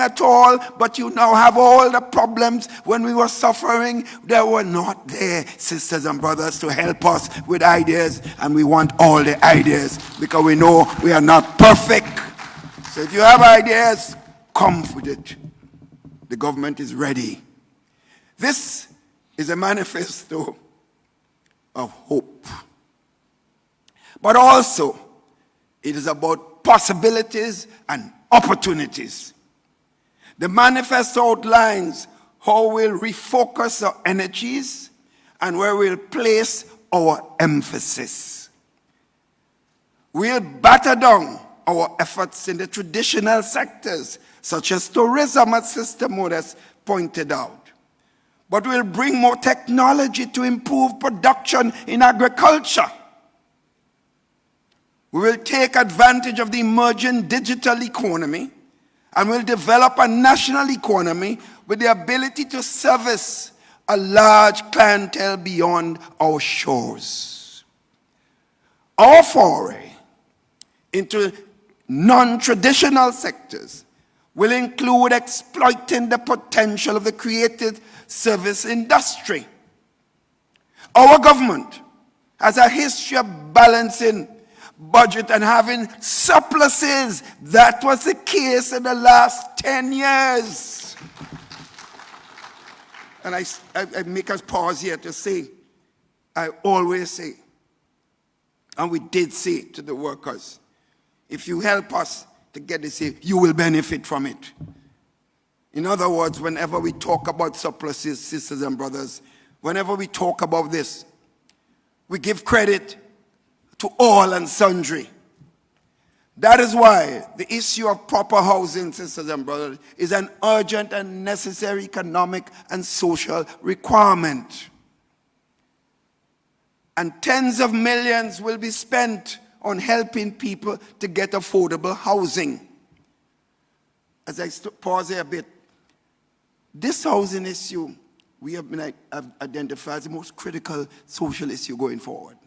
at all. But you now have all the problems. When we were suffering, they were not there, sisters and brothers, to help us with ideas, and we want all the ideas because we know we are not perfect. So if you have ideas, come with it. The government is ready. This is a manifesto of hope. But also, it is about possibilities and opportunities. The manifesto outlines how we'll refocus our energies and where we'll place our emphasis. We'll batter down our efforts in the traditional sectors, such as tourism, as Sister Modest pointed out. But we'll bring more technology to improve production in agriculture. We will take advantage of the emerging digital economy and will develop a national economy with the ability to service a large clientele beyond our shores. Our foray into non-traditional sectors will include exploiting the potential of the creative service industry. Our government has a history of balancing budget and having surpluses. That was the case in the last 10 years. And I make us pause here to say, I always say, and we did say to the workers, if you help us to get this here, you will benefit from it. In other words, whenever we talk about surpluses, sisters and brothers, whenever we talk about this, we give credit to all and sundry. That is why the issue of proper housing, sisters and brothers, is an urgent and necessary economic and social requirement. And tens of millions will be spent on helping people to get affordable housing. As I pause here a bit, this housing issue we have identified as the most critical social issue going forward.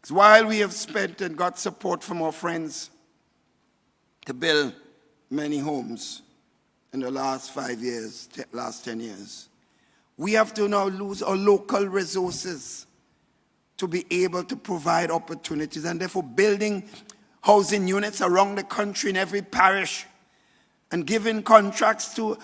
While we have spent and got support from our friends to build many homes in the last 5 years, last 10 years, we have to now use our local resources to be able to provide opportunities, and therefore building housing units around the country in every parish and giving contracts to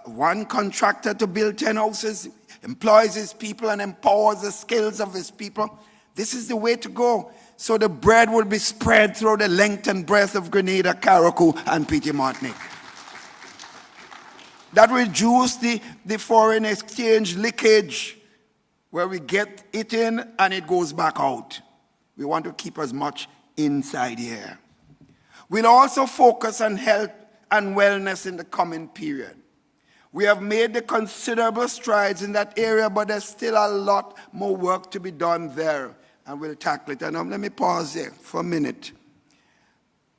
one contractor to build 10 houses, employs his people and empowers the skills of his people. This is the way to go. So the bread will be spread through the length and breadth of Grenada, Carriacou, and Petit Martinique. That will reduce the foreign exchange leakage, where we get it in and it goes back out. We want to keep as much inside here. We'll also focus on health and wellness in the coming period. We have made the considerable strides in that area, but there's still a lot more work to be done there, and we'll tackle it. And let me pause there for a minute.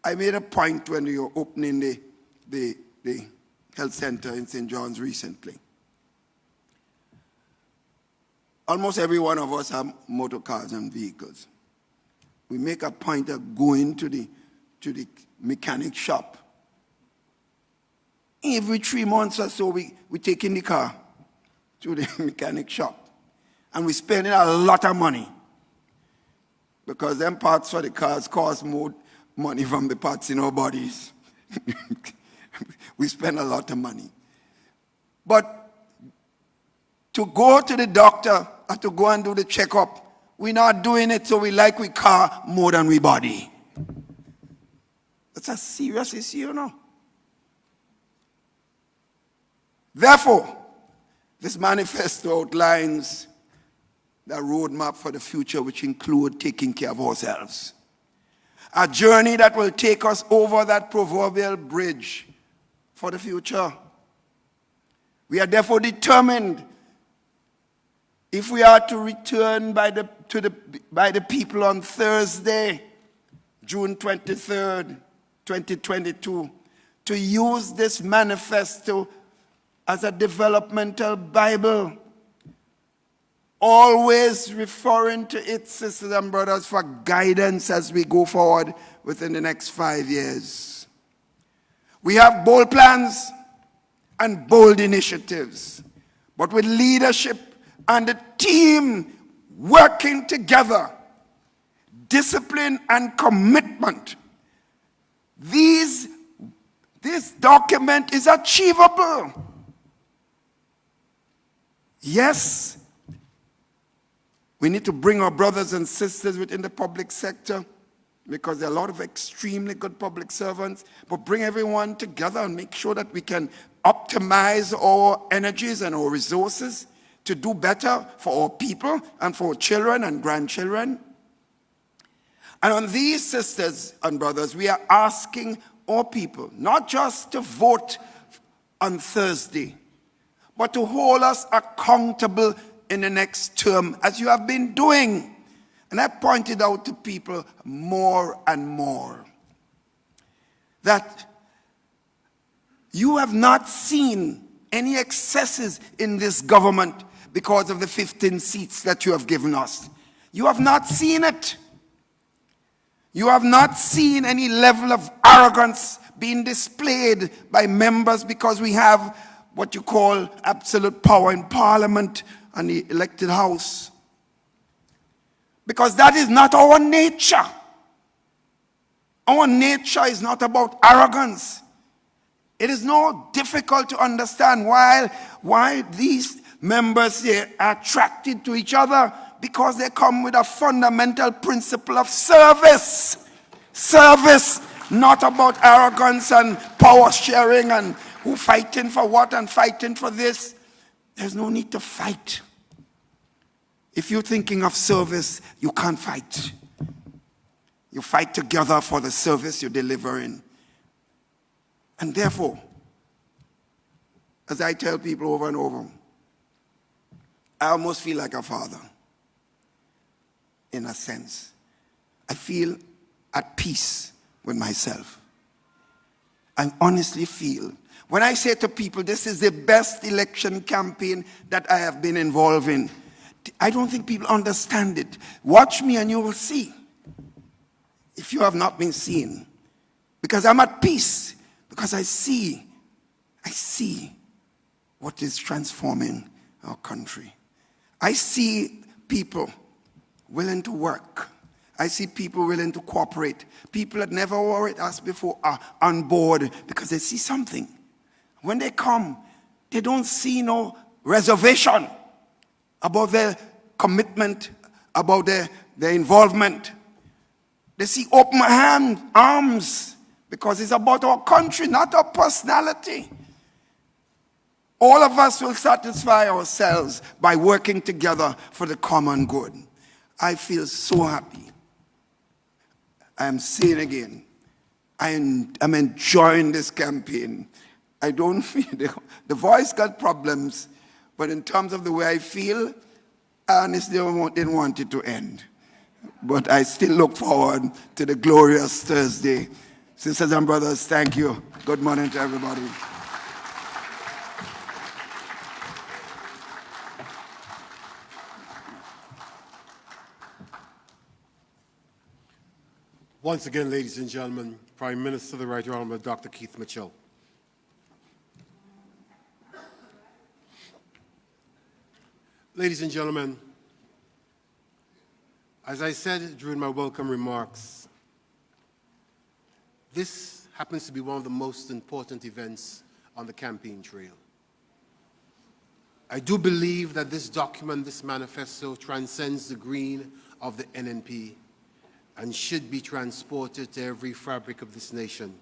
I made a point when we were opening the health center in St. John's recently. Almost every one of us have motor cars and vehicles. We make a point of going to the mechanic shop. Every 3 months or so, we take in the car to the mechanic shop. And we're spending a lot of money, because them parts for the cars cost more money from the parts in our bodies. We spend a lot of money. But to go to the doctor or to go and do the checkup, we're not doing it, so we like we car more than we body. That's a serious issue, you know. Therefore, this manifesto outlines the roadmap for the future, which include taking care of ourselves. A journey that will take us over that proverbial bridge for the future. We are therefore determined, if we are to return by the people on Thursday, June 23rd, 2022, to use this manifesto as a developmental Bible, always referring to it, sisters and brothers, for guidance as we go forward within the next 5 years. We have bold plans and bold initiatives, but with leadership and a team working together, discipline and commitment, this document is achievable. Yes, we need to bring our brothers and sisters within the public sector, because there are a lot of extremely good public servants, but bring everyone together and make sure that we can optimize our energies and our resources to do better for our people and for our children and grandchildren. And on these, sisters and brothers, we are asking our people not just to vote on Thursday, but to hold us accountable in the next term, as you have been doing. And I pointed out to people more and more that you have not seen any excesses in this government because of the 15 seats that you have given us. You have not seen it. You have not seen any level of arrogance being displayed by members because we have what you call absolute power in Parliament and the elected House. Because that is not our nature. Our nature is not about arrogance. It is not difficult to understand why these members here are attracted to each other, because they come with a fundamental principle of service. Service, not about arrogance and power sharing and who fighting for what and fighting for this. There's no need to fight. If you're thinking of service, you can't fight. You fight together for the service you're delivering. And therefore, as I tell people over and over, I almost feel like a father, in a sense. I feel at peace with myself. I honestly feel, when I say to people, this is the best election campaign that I have been involved in, I don't think people understand it. Watch me and you will see, if you have not been seen. Because I'm at peace, because I see what is transforming our country. I see people willing to work. I see people willing to cooperate. People that never were with us before are on board because they see something. When they come, they don't see no reservation about their commitment, about their involvement. They see open arms, because it's about our country, not our personality. All of us will satisfy ourselves by working together for the common good. I feel so happy. I am saying again, I'm enjoying this campaign. I don't feel, the voice got problems, but in terms of the way I feel, I honestly didn't want it to end. But I still look forward to the glorious Thursday. Sisters and brothers, thank you. Good morning to everybody. Once again, ladies and gentlemen, Prime Minister, the Right Honourable Dr. Keith Mitchell. Ladies and gentlemen, as I said during my welcome remarks, this happens to be one of the most important events on the campaign trail. I do believe that this document, this manifesto, transcends the green of the NNP and should be transported to every fabric of this nation,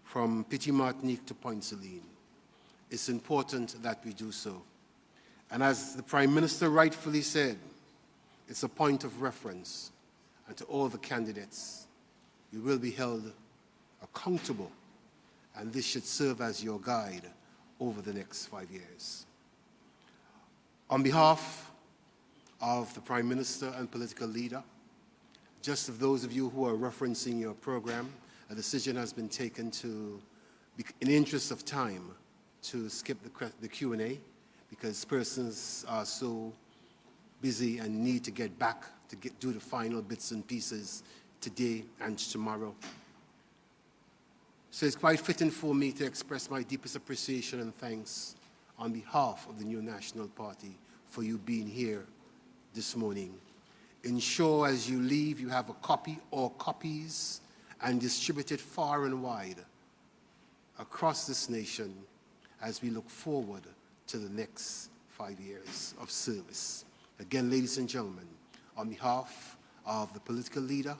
from Petit Martinique to Point Celine. It's important that we do so. And as the Prime Minister rightfully said, it's a point of reference, and to all the candidates, you will be held accountable, and this should serve as your guide over the next 5 years. On behalf of the Prime Minister and political leader, just of those of you who are referencing your program, a decision has been taken to, in the interest of time, to skip the Q&A because persons are so busy and need to get back to do the final bits and pieces today and tomorrow. So it's quite fitting for me to express my deepest appreciation and thanks on behalf of the New National Party for you being here this morning. Ensure as you leave you have a copy or copies and distribute it far and wide across this nation as we look forward to the next 5 years of service. Again, ladies and gentlemen, on behalf of the political leader,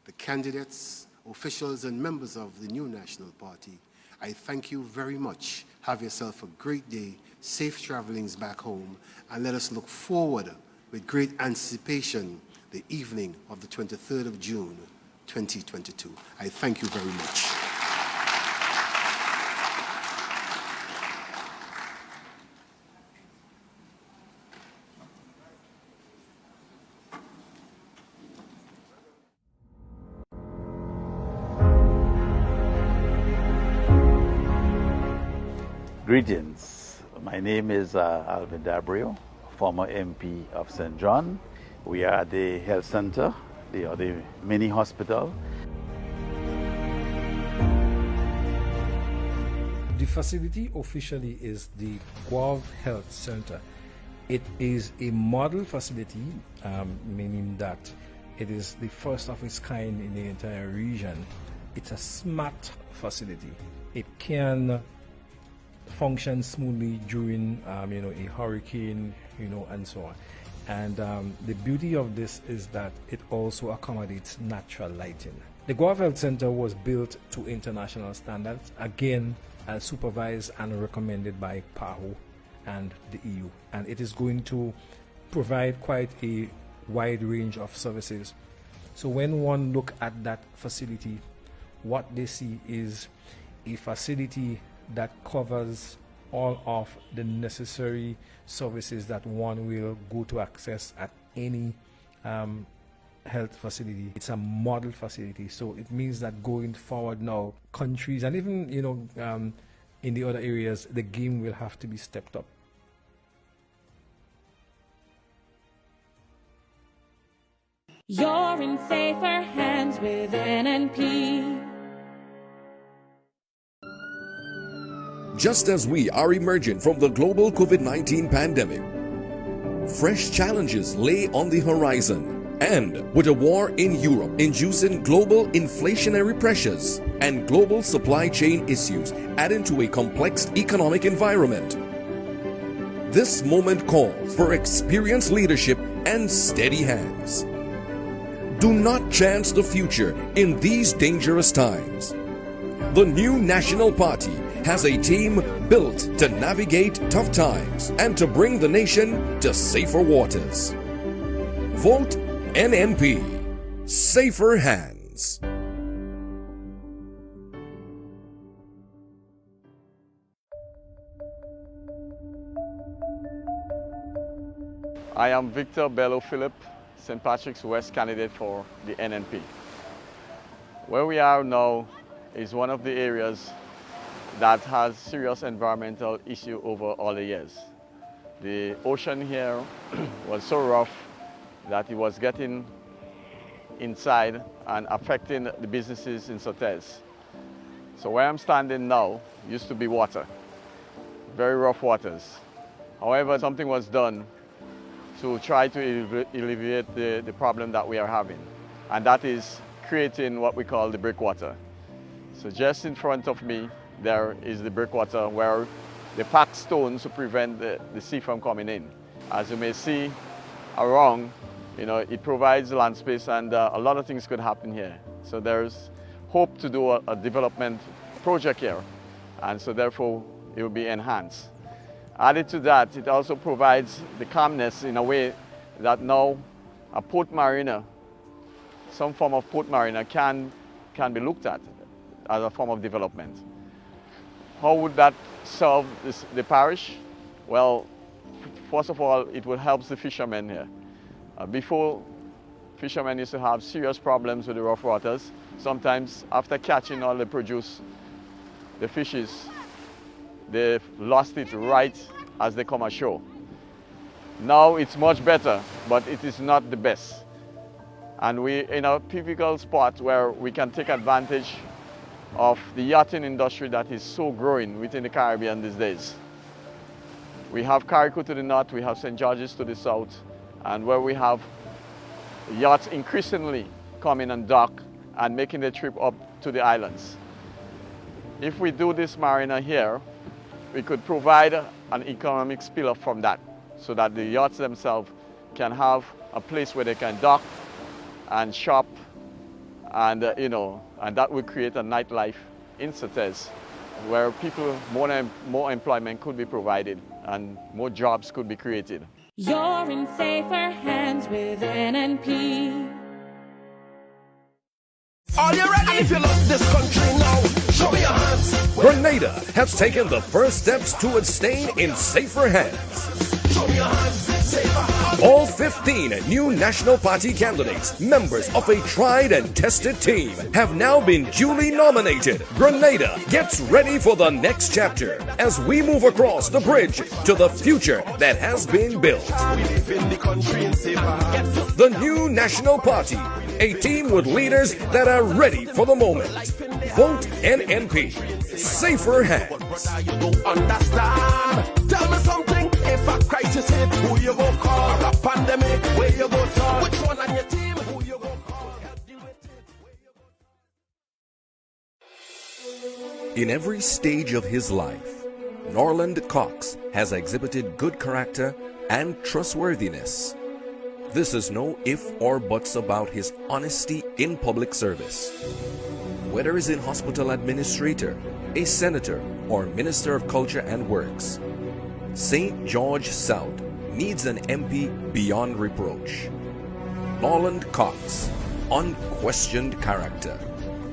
the candidates, officials and members of the New National Party, I thank you very much. Have yourself a great day, safe travelings back home, and let us look forward with great anticipation the evening of the 23rd of June, 2022. I thank you very much. Greetings. My name is Alvin Dabrio, former MP of St. John. We are at the health center, the mini hospital. The facility officially is the Guav Health Center. It is a model facility, meaning that it is the first of its kind in the entire region. It's a smart facility. It can function smoothly during a hurricane, and so on. And the beauty of this is that it also accommodates natural lighting. The Guav Health Center was built to international standards, again supervised and recommended by PAHO and the EU. And it is going to provide quite a wide range of services. So when one look at that facility, what they see is a facility that covers all of the necessary services that one will go to access at any health facility. It's a model facility, so it means that going forward now, countries and even in the other areas, the game will have to be stepped up. You're in safer hands with NNP. Just as we are emerging from the global COVID-19 pandemic, fresh challenges lay on the horizon. And with a war in Europe inducing global inflationary pressures and global supply chain issues adding to a complex economic environment, this moment calls for experienced leadership and steady hands. Do not chance the future in these dangerous times. The New National Party has a team built to navigate tough times and to bring the nation to safer waters. Vote NNP. Safer hands. I am Victor Bello Philip, St. Patrick's West candidate for the NNP. Where we are now is one of the areas that has serious environmental issue over all the years. The ocean here was so rough that it was getting inside and affecting the businesses in Sotez. So where I'm standing now used to be water, very rough waters. However, something was done to try to alleviate the problem that we are having, and that is creating what we call the breakwater. So just in front of me, there is the breakwater where they pack stones to prevent the sea from coming in. As you may see around, it provides land space, and a lot of things could happen here. So there's hope to do a development project here, and so therefore it will be enhanced. Added to that, it also provides the calmness in a way that now a port marina, some form of port marina can be looked at as a form of development. How would that serve the parish? Well, first of all, it will help the fishermen here. Before, fishermen used to have serious problems with the rough waters. Sometimes after catching all the produce, the fishes, they lost it right as they come ashore. Now it's much better, but it is not the best. And we're in a pivotal spot where we can take advantage of the yachting industry that is so growing within the Caribbean these days. We have Carriacou to the north, we have St. George's to the south, and where we have yachts increasingly coming and dock and making the trip up to the islands. If we do this marina here, we could provide an economic spill-off from that, so that the yachts themselves can have a place where they can dock and shop, and and that would create a nightlife in Sotez where more employment could be provided and more jobs could be created. You're in safer hands with NNP. Are you ready? If you love this country now, show me your hands. Grenada has taken the first steps towards staying in safer hands. Show me your hands. Safer hands. All 15 new National Party candidates, members of a tried and tested team, have now been duly nominated. Grenada gets ready for the next chapter as we move across the bridge to the future that has been built. We live in the country in safer hands. The new National Party, a team with leaders that are ready for the moment. Vote NNP. Safer hands. You don't understand. Tell me something. If a crisis hit, who you go call? A pandemic, where you go talk? Which one on your team? Who you go call? Help deal with it. Where you go? In every stage of his life, Norland Cox has exhibited good character and trustworthiness. This is no if or buts about his honesty in public service. Whether as in hospital administrator, a senator, or minister of culture and works, St. George South needs an MP beyond reproach. Norland Cox, unquestioned character.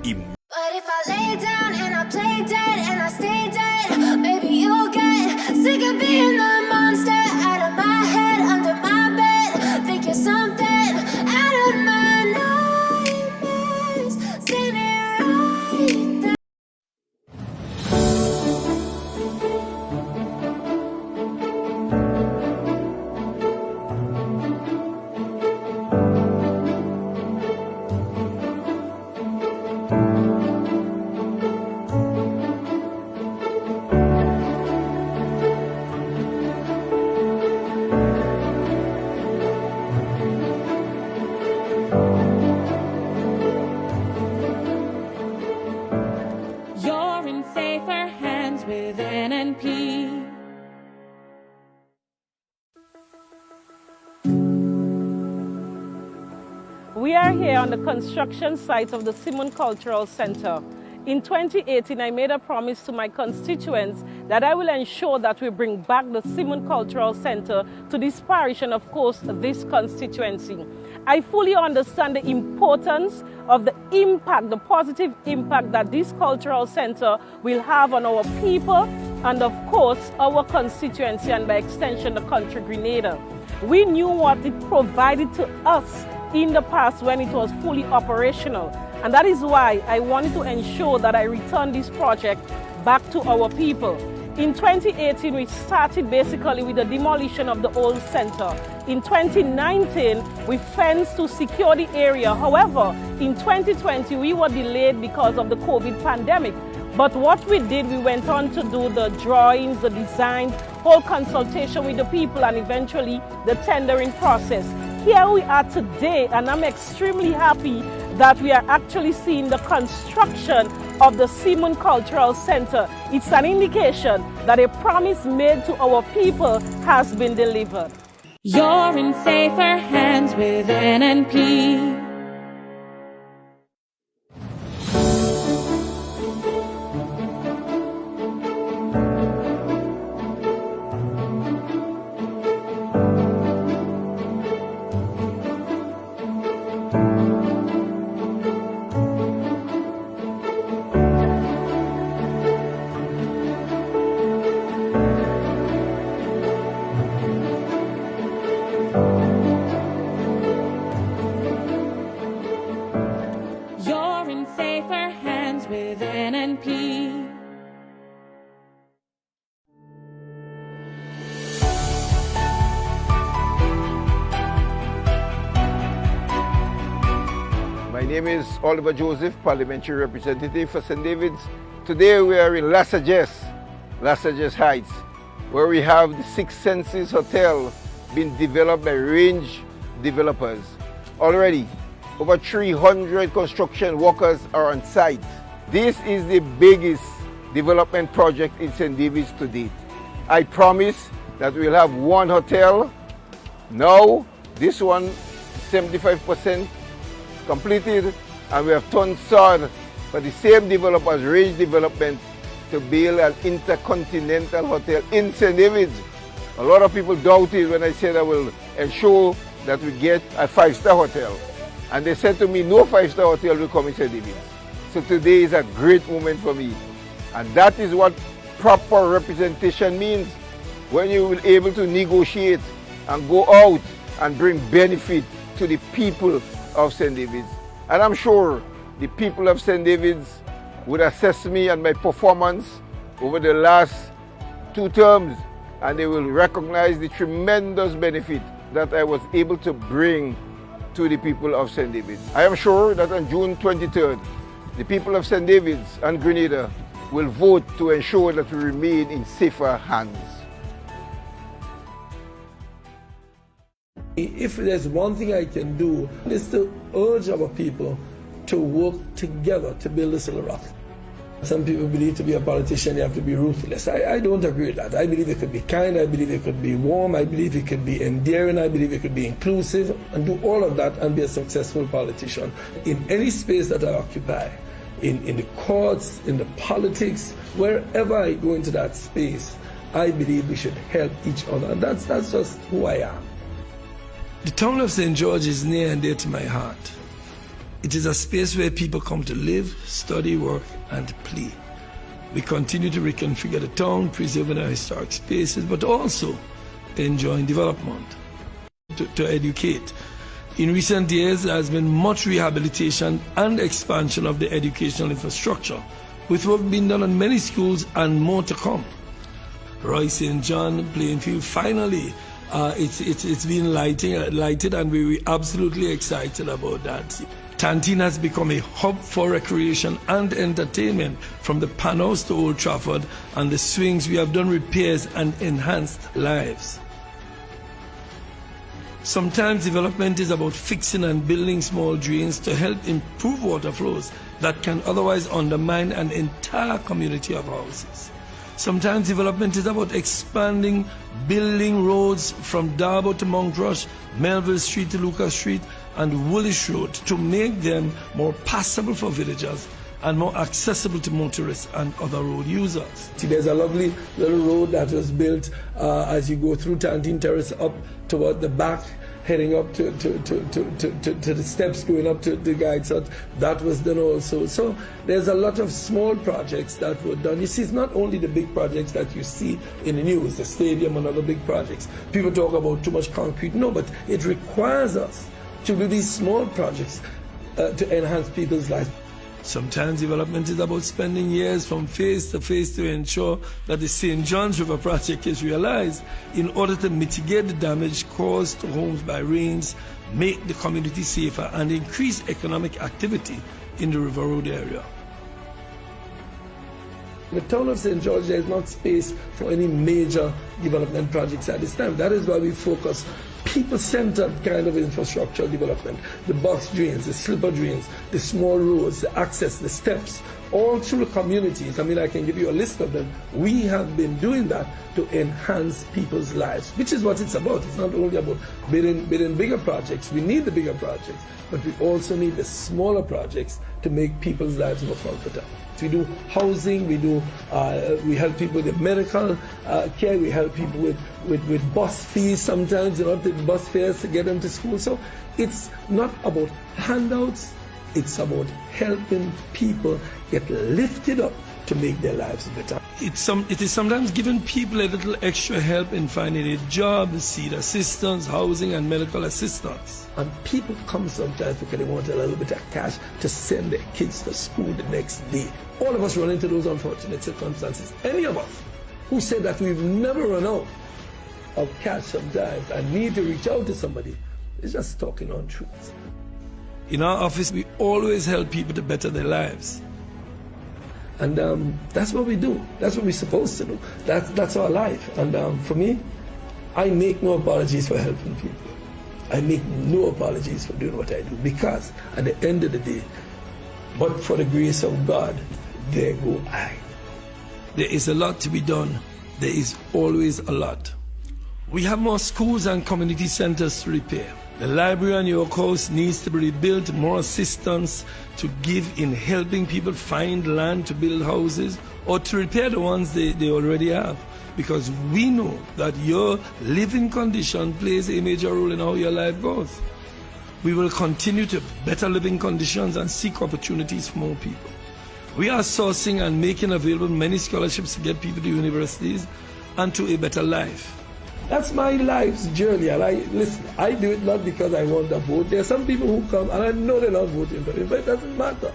But if I lay down and I play dead and I stay dead, maybe you'll get sick of being the monster out of my head, under my bed. Think you're something out of my nightmares. Seen it right there. You're in safer hands with NNP. We are here on the construction site of the Simon Cultural Center. In 2018, I made a promise to my constituents that I will ensure that we bring back the Simon Cultural Center to this parish and, of course, this constituency. I fully understand the importance of the impact, the positive impact that this cultural center will have on our people and, of course, our constituency and, by extension, the country Grenada. We knew what it provided to us in the past when it was fully operational. And that is why I wanted to ensure that I return this project back to our people. In 2018, we started basically with the demolition of the old center. In 2019, we fenced to secure the area. However, in 2020, we were delayed because of the COVID pandemic. But what we did, we went on to do the drawings, the design, whole consultation with the people, and eventually the tendering process. Here we are today, and I'm extremely happy that we are actually seeing the construction of the Seaman Cultural Center. It's an indication that a promise made to our people has been delivered. You're in safer hands with NNP. You're in safer hands with NNP. My name is Oliver Joseph, Parliamentary Representative for St. David's. Today we are in Lassages Heights, where we have the Six Senses Hotel being developed by Range Developers. Already, over 300 construction workers are on site. This is the biggest development project in St. David's to date. I promise that we'll have one hotel. Now, this one, 75% completed, and we have turned sod for the same developers, Range Development, to build an intercontinental hotel in St. David's. A lot of people doubted when I said I will ensure that we get a 5-star hotel. And they said to me, no 5-star hotel will come in St. David's. So today is a great moment for me. And that is what proper representation means. When you will be able to negotiate and go out and bring benefit to the people of St. David's. And I'm sure the people of St. David's would assess me and my performance over the last 2 terms, and they will recognize the tremendous benefit that I was able to bring to the people of St. David's. I am sure that on June 23rd, the people of St. David's and Grenada will vote to ensure that we remain in safer hands. If there's one thing I can do, is to urge our people to work together to build this little rock. Some people believe to be a politician you have to be ruthless. I don't agree with that. I believe it could be kind, I believe it could be warm, I believe it could be endearing, I believe it could be inclusive, and do all of that and be a successful politician. In any space that I occupy, in the courts, in the politics, wherever I go into that space, I believe we should help each other. And that's just who I am. The town of St. George is near and dear to my heart. It is a space where people come to live, study, work, and play. We continue to reconfigure the town, preserving our historic spaces, but also enjoying development, to educate. In recent years, there has been much rehabilitation and expansion of the educational infrastructure, with work being done on many schools and more to come. Roy St. John playing field, finally, it's been lighted, and we're absolutely excited about that. Tantine has become a hub for recreation and entertainment, from the Panhouse to Old Trafford and the swings. We have done repairs and enhanced lives. Sometimes development is about fixing and building small drains to help improve water flows that can otherwise undermine an entire community of houses. Sometimes development is about expanding, building roads from Darbo to Mount Rush, Melville Street to Lucas Street, and Woolwich Road to make them more passable for villagers and more accessible to motorists and other road users. There's a lovely little road that was built as you go through Tantine Terrace up toward the back, heading up to the steps going up to the guides hut. That was done also. So there's a lot of small projects that were done. You see, it's not only the big projects that you see in the news, the stadium and other big projects. People talk about too much concrete. No, but it requires us to do these small projects to enhance people's lives. Sometimes development is about spending years from phase to phase to ensure that the St. John's River project is realized in order to mitigate the damage caused to homes by rains, make the community safer, and increase economic activity in the River Road area. In the town of St. George, there is not space for any major development projects at this time. That is why we focus people-centered kind of infrastructure development. The box drains, the slipper drains, the small roads, the access, the steps, all through the communities. I mean, I can give you a list of them. We have been doing that to enhance people's lives, which is what it's about. It's not only about building bigger projects. We need the bigger projects, but we also need the smaller projects to make people's lives more comfortable. We do housing, we help people with medical care, we help people with bus fees sometimes, the bus fares to get them to school. So it's not about handouts, it's about helping people get lifted up to make their lives better. It is sometimes giving people a little extra help in finding a job, seat assistance, housing and medical assistance. And people come sometimes because they want a little bit of cash to send their kids to school the next day. All of us run into those unfortunate circumstances. Any of us who say that we've never run out of cash sometimes and need to reach out to somebody is just talking untruths. In our office, we always help people to better their lives. And that's what we do. That's what we're supposed to do. That's our life. And for me, I make no apologies for helping people. I make no apologies for doing what I do, because at the end of the day, but for the grace of God, there go I. There is a lot to be done. There is always a lot. We have more schools and community centers to repair. The library on York House needs to be rebuilt, more assistance to give in helping people find land to build houses or to repair the ones they already have. Because we know that your living condition plays a major role in how your life goes. We will continue to better living conditions and seek opportunities for more people. We are sourcing and making available many scholarships to get people to universities and to a better life. That's my life's journey, and I do it not because I want to vote. There are some people who come, and I know they're not voting for it, but it doesn't matter.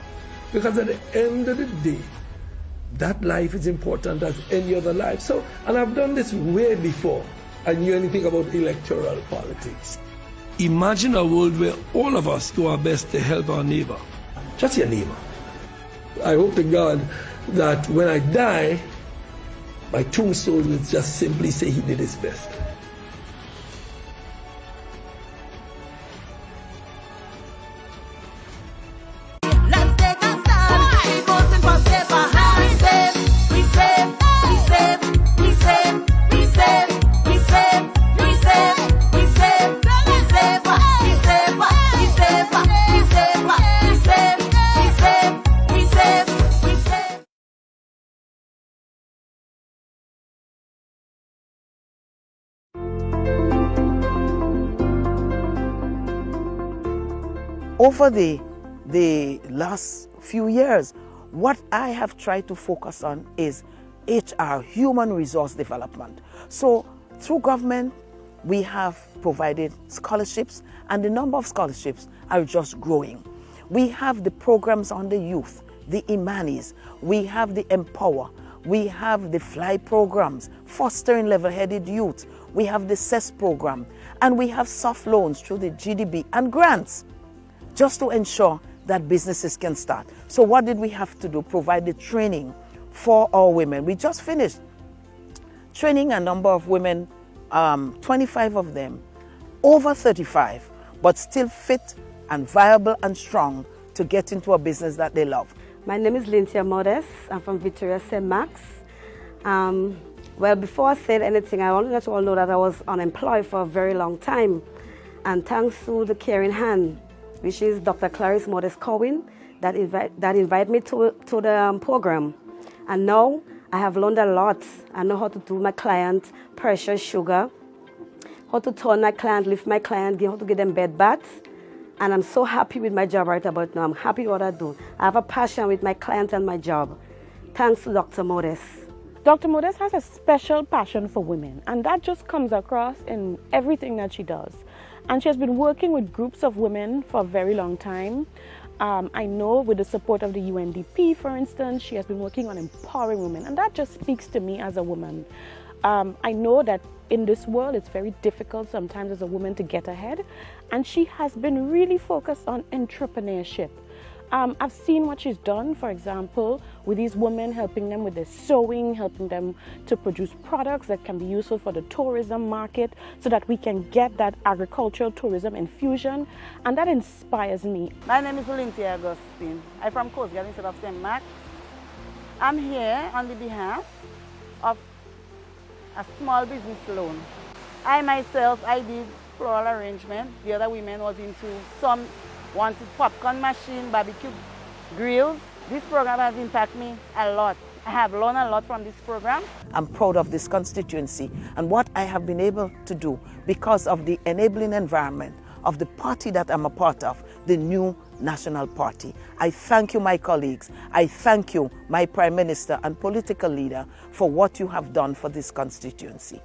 Because at the end of the day, that life is important as any other life. So, and I've done this way before I knew anything about electoral politics. Imagine a world where all of us do our best to help our neighbor. Just your neighbor. I hope to God that when I die, my tombstone will just simply say he did his best. Over the last few years, what I have tried to focus on is HR, human resource development. So through government, we have provided scholarships, and the number of scholarships are just growing. We have the programs on the youth, the Imanis, we have the Empower, we have the Fly programs, fostering level-headed youth, we have the CES program, and we have soft loans through the GDB and grants, just to ensure that businesses can start. So what did we have to do? Provide the training for our women. We just finished training a number of women, 25 of them, over 35, but still fit and viable and strong to get into a business that they love. My name is Lyntia Modest. I'm from Victoria St. Max. Well, before I said anything, I want to let you all know that I was unemployed for a very long time. And thanks to the caring hand, which is Dr. Clarice Modest Cowan, that invited me to the program. And now I have learned a lot. I know how to do my client pressure, sugar, how to turn my client, lift my client, how to get them bed baths. And I'm so happy with my job right about now. I'm happy with what I do. I have a passion with my client and my job. Thanks to Dr. Modest. Dr. Modest has a special passion for women, and that just comes across in everything that she does. And she has been working with groups of women for a very long time. I know with the support of the UNDP, for instance, she has been working on empowering women, and that just speaks to me as a woman. I know that in this world, it's very difficult sometimes as a woman to get ahead, and she has been really focused on entrepreneurship. I've seen what she's done, for example, with these women, helping them with their sewing, helping them to produce products that can be useful for the tourism market so that we can get that agricultural tourism infusion, and that inspires me. My name is Lindsay Augustine. I'm from Coast Garden instead of St. Max. I'm here on the behalf of a small business loan. I myself, I did floral arrangement. The other women was into some wanted popcorn machine, barbecue grills. This program has impacted me a lot. I have learned a lot from this program. I'm proud of this constituency and what I have been able to do because of the enabling environment of the party that I'm a part of, the new National Party. I thank you, my colleagues. I thank you, my Prime Minister and political leader, for what you have done for this constituency.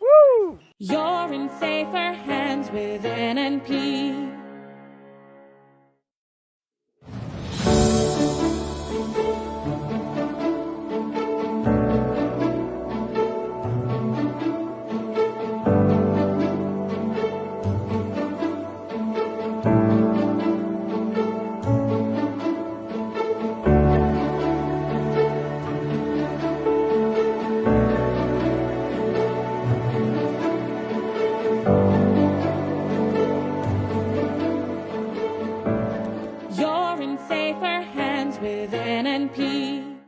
Woo! You're in safer hands with NNP. You're in safer hands with NNP.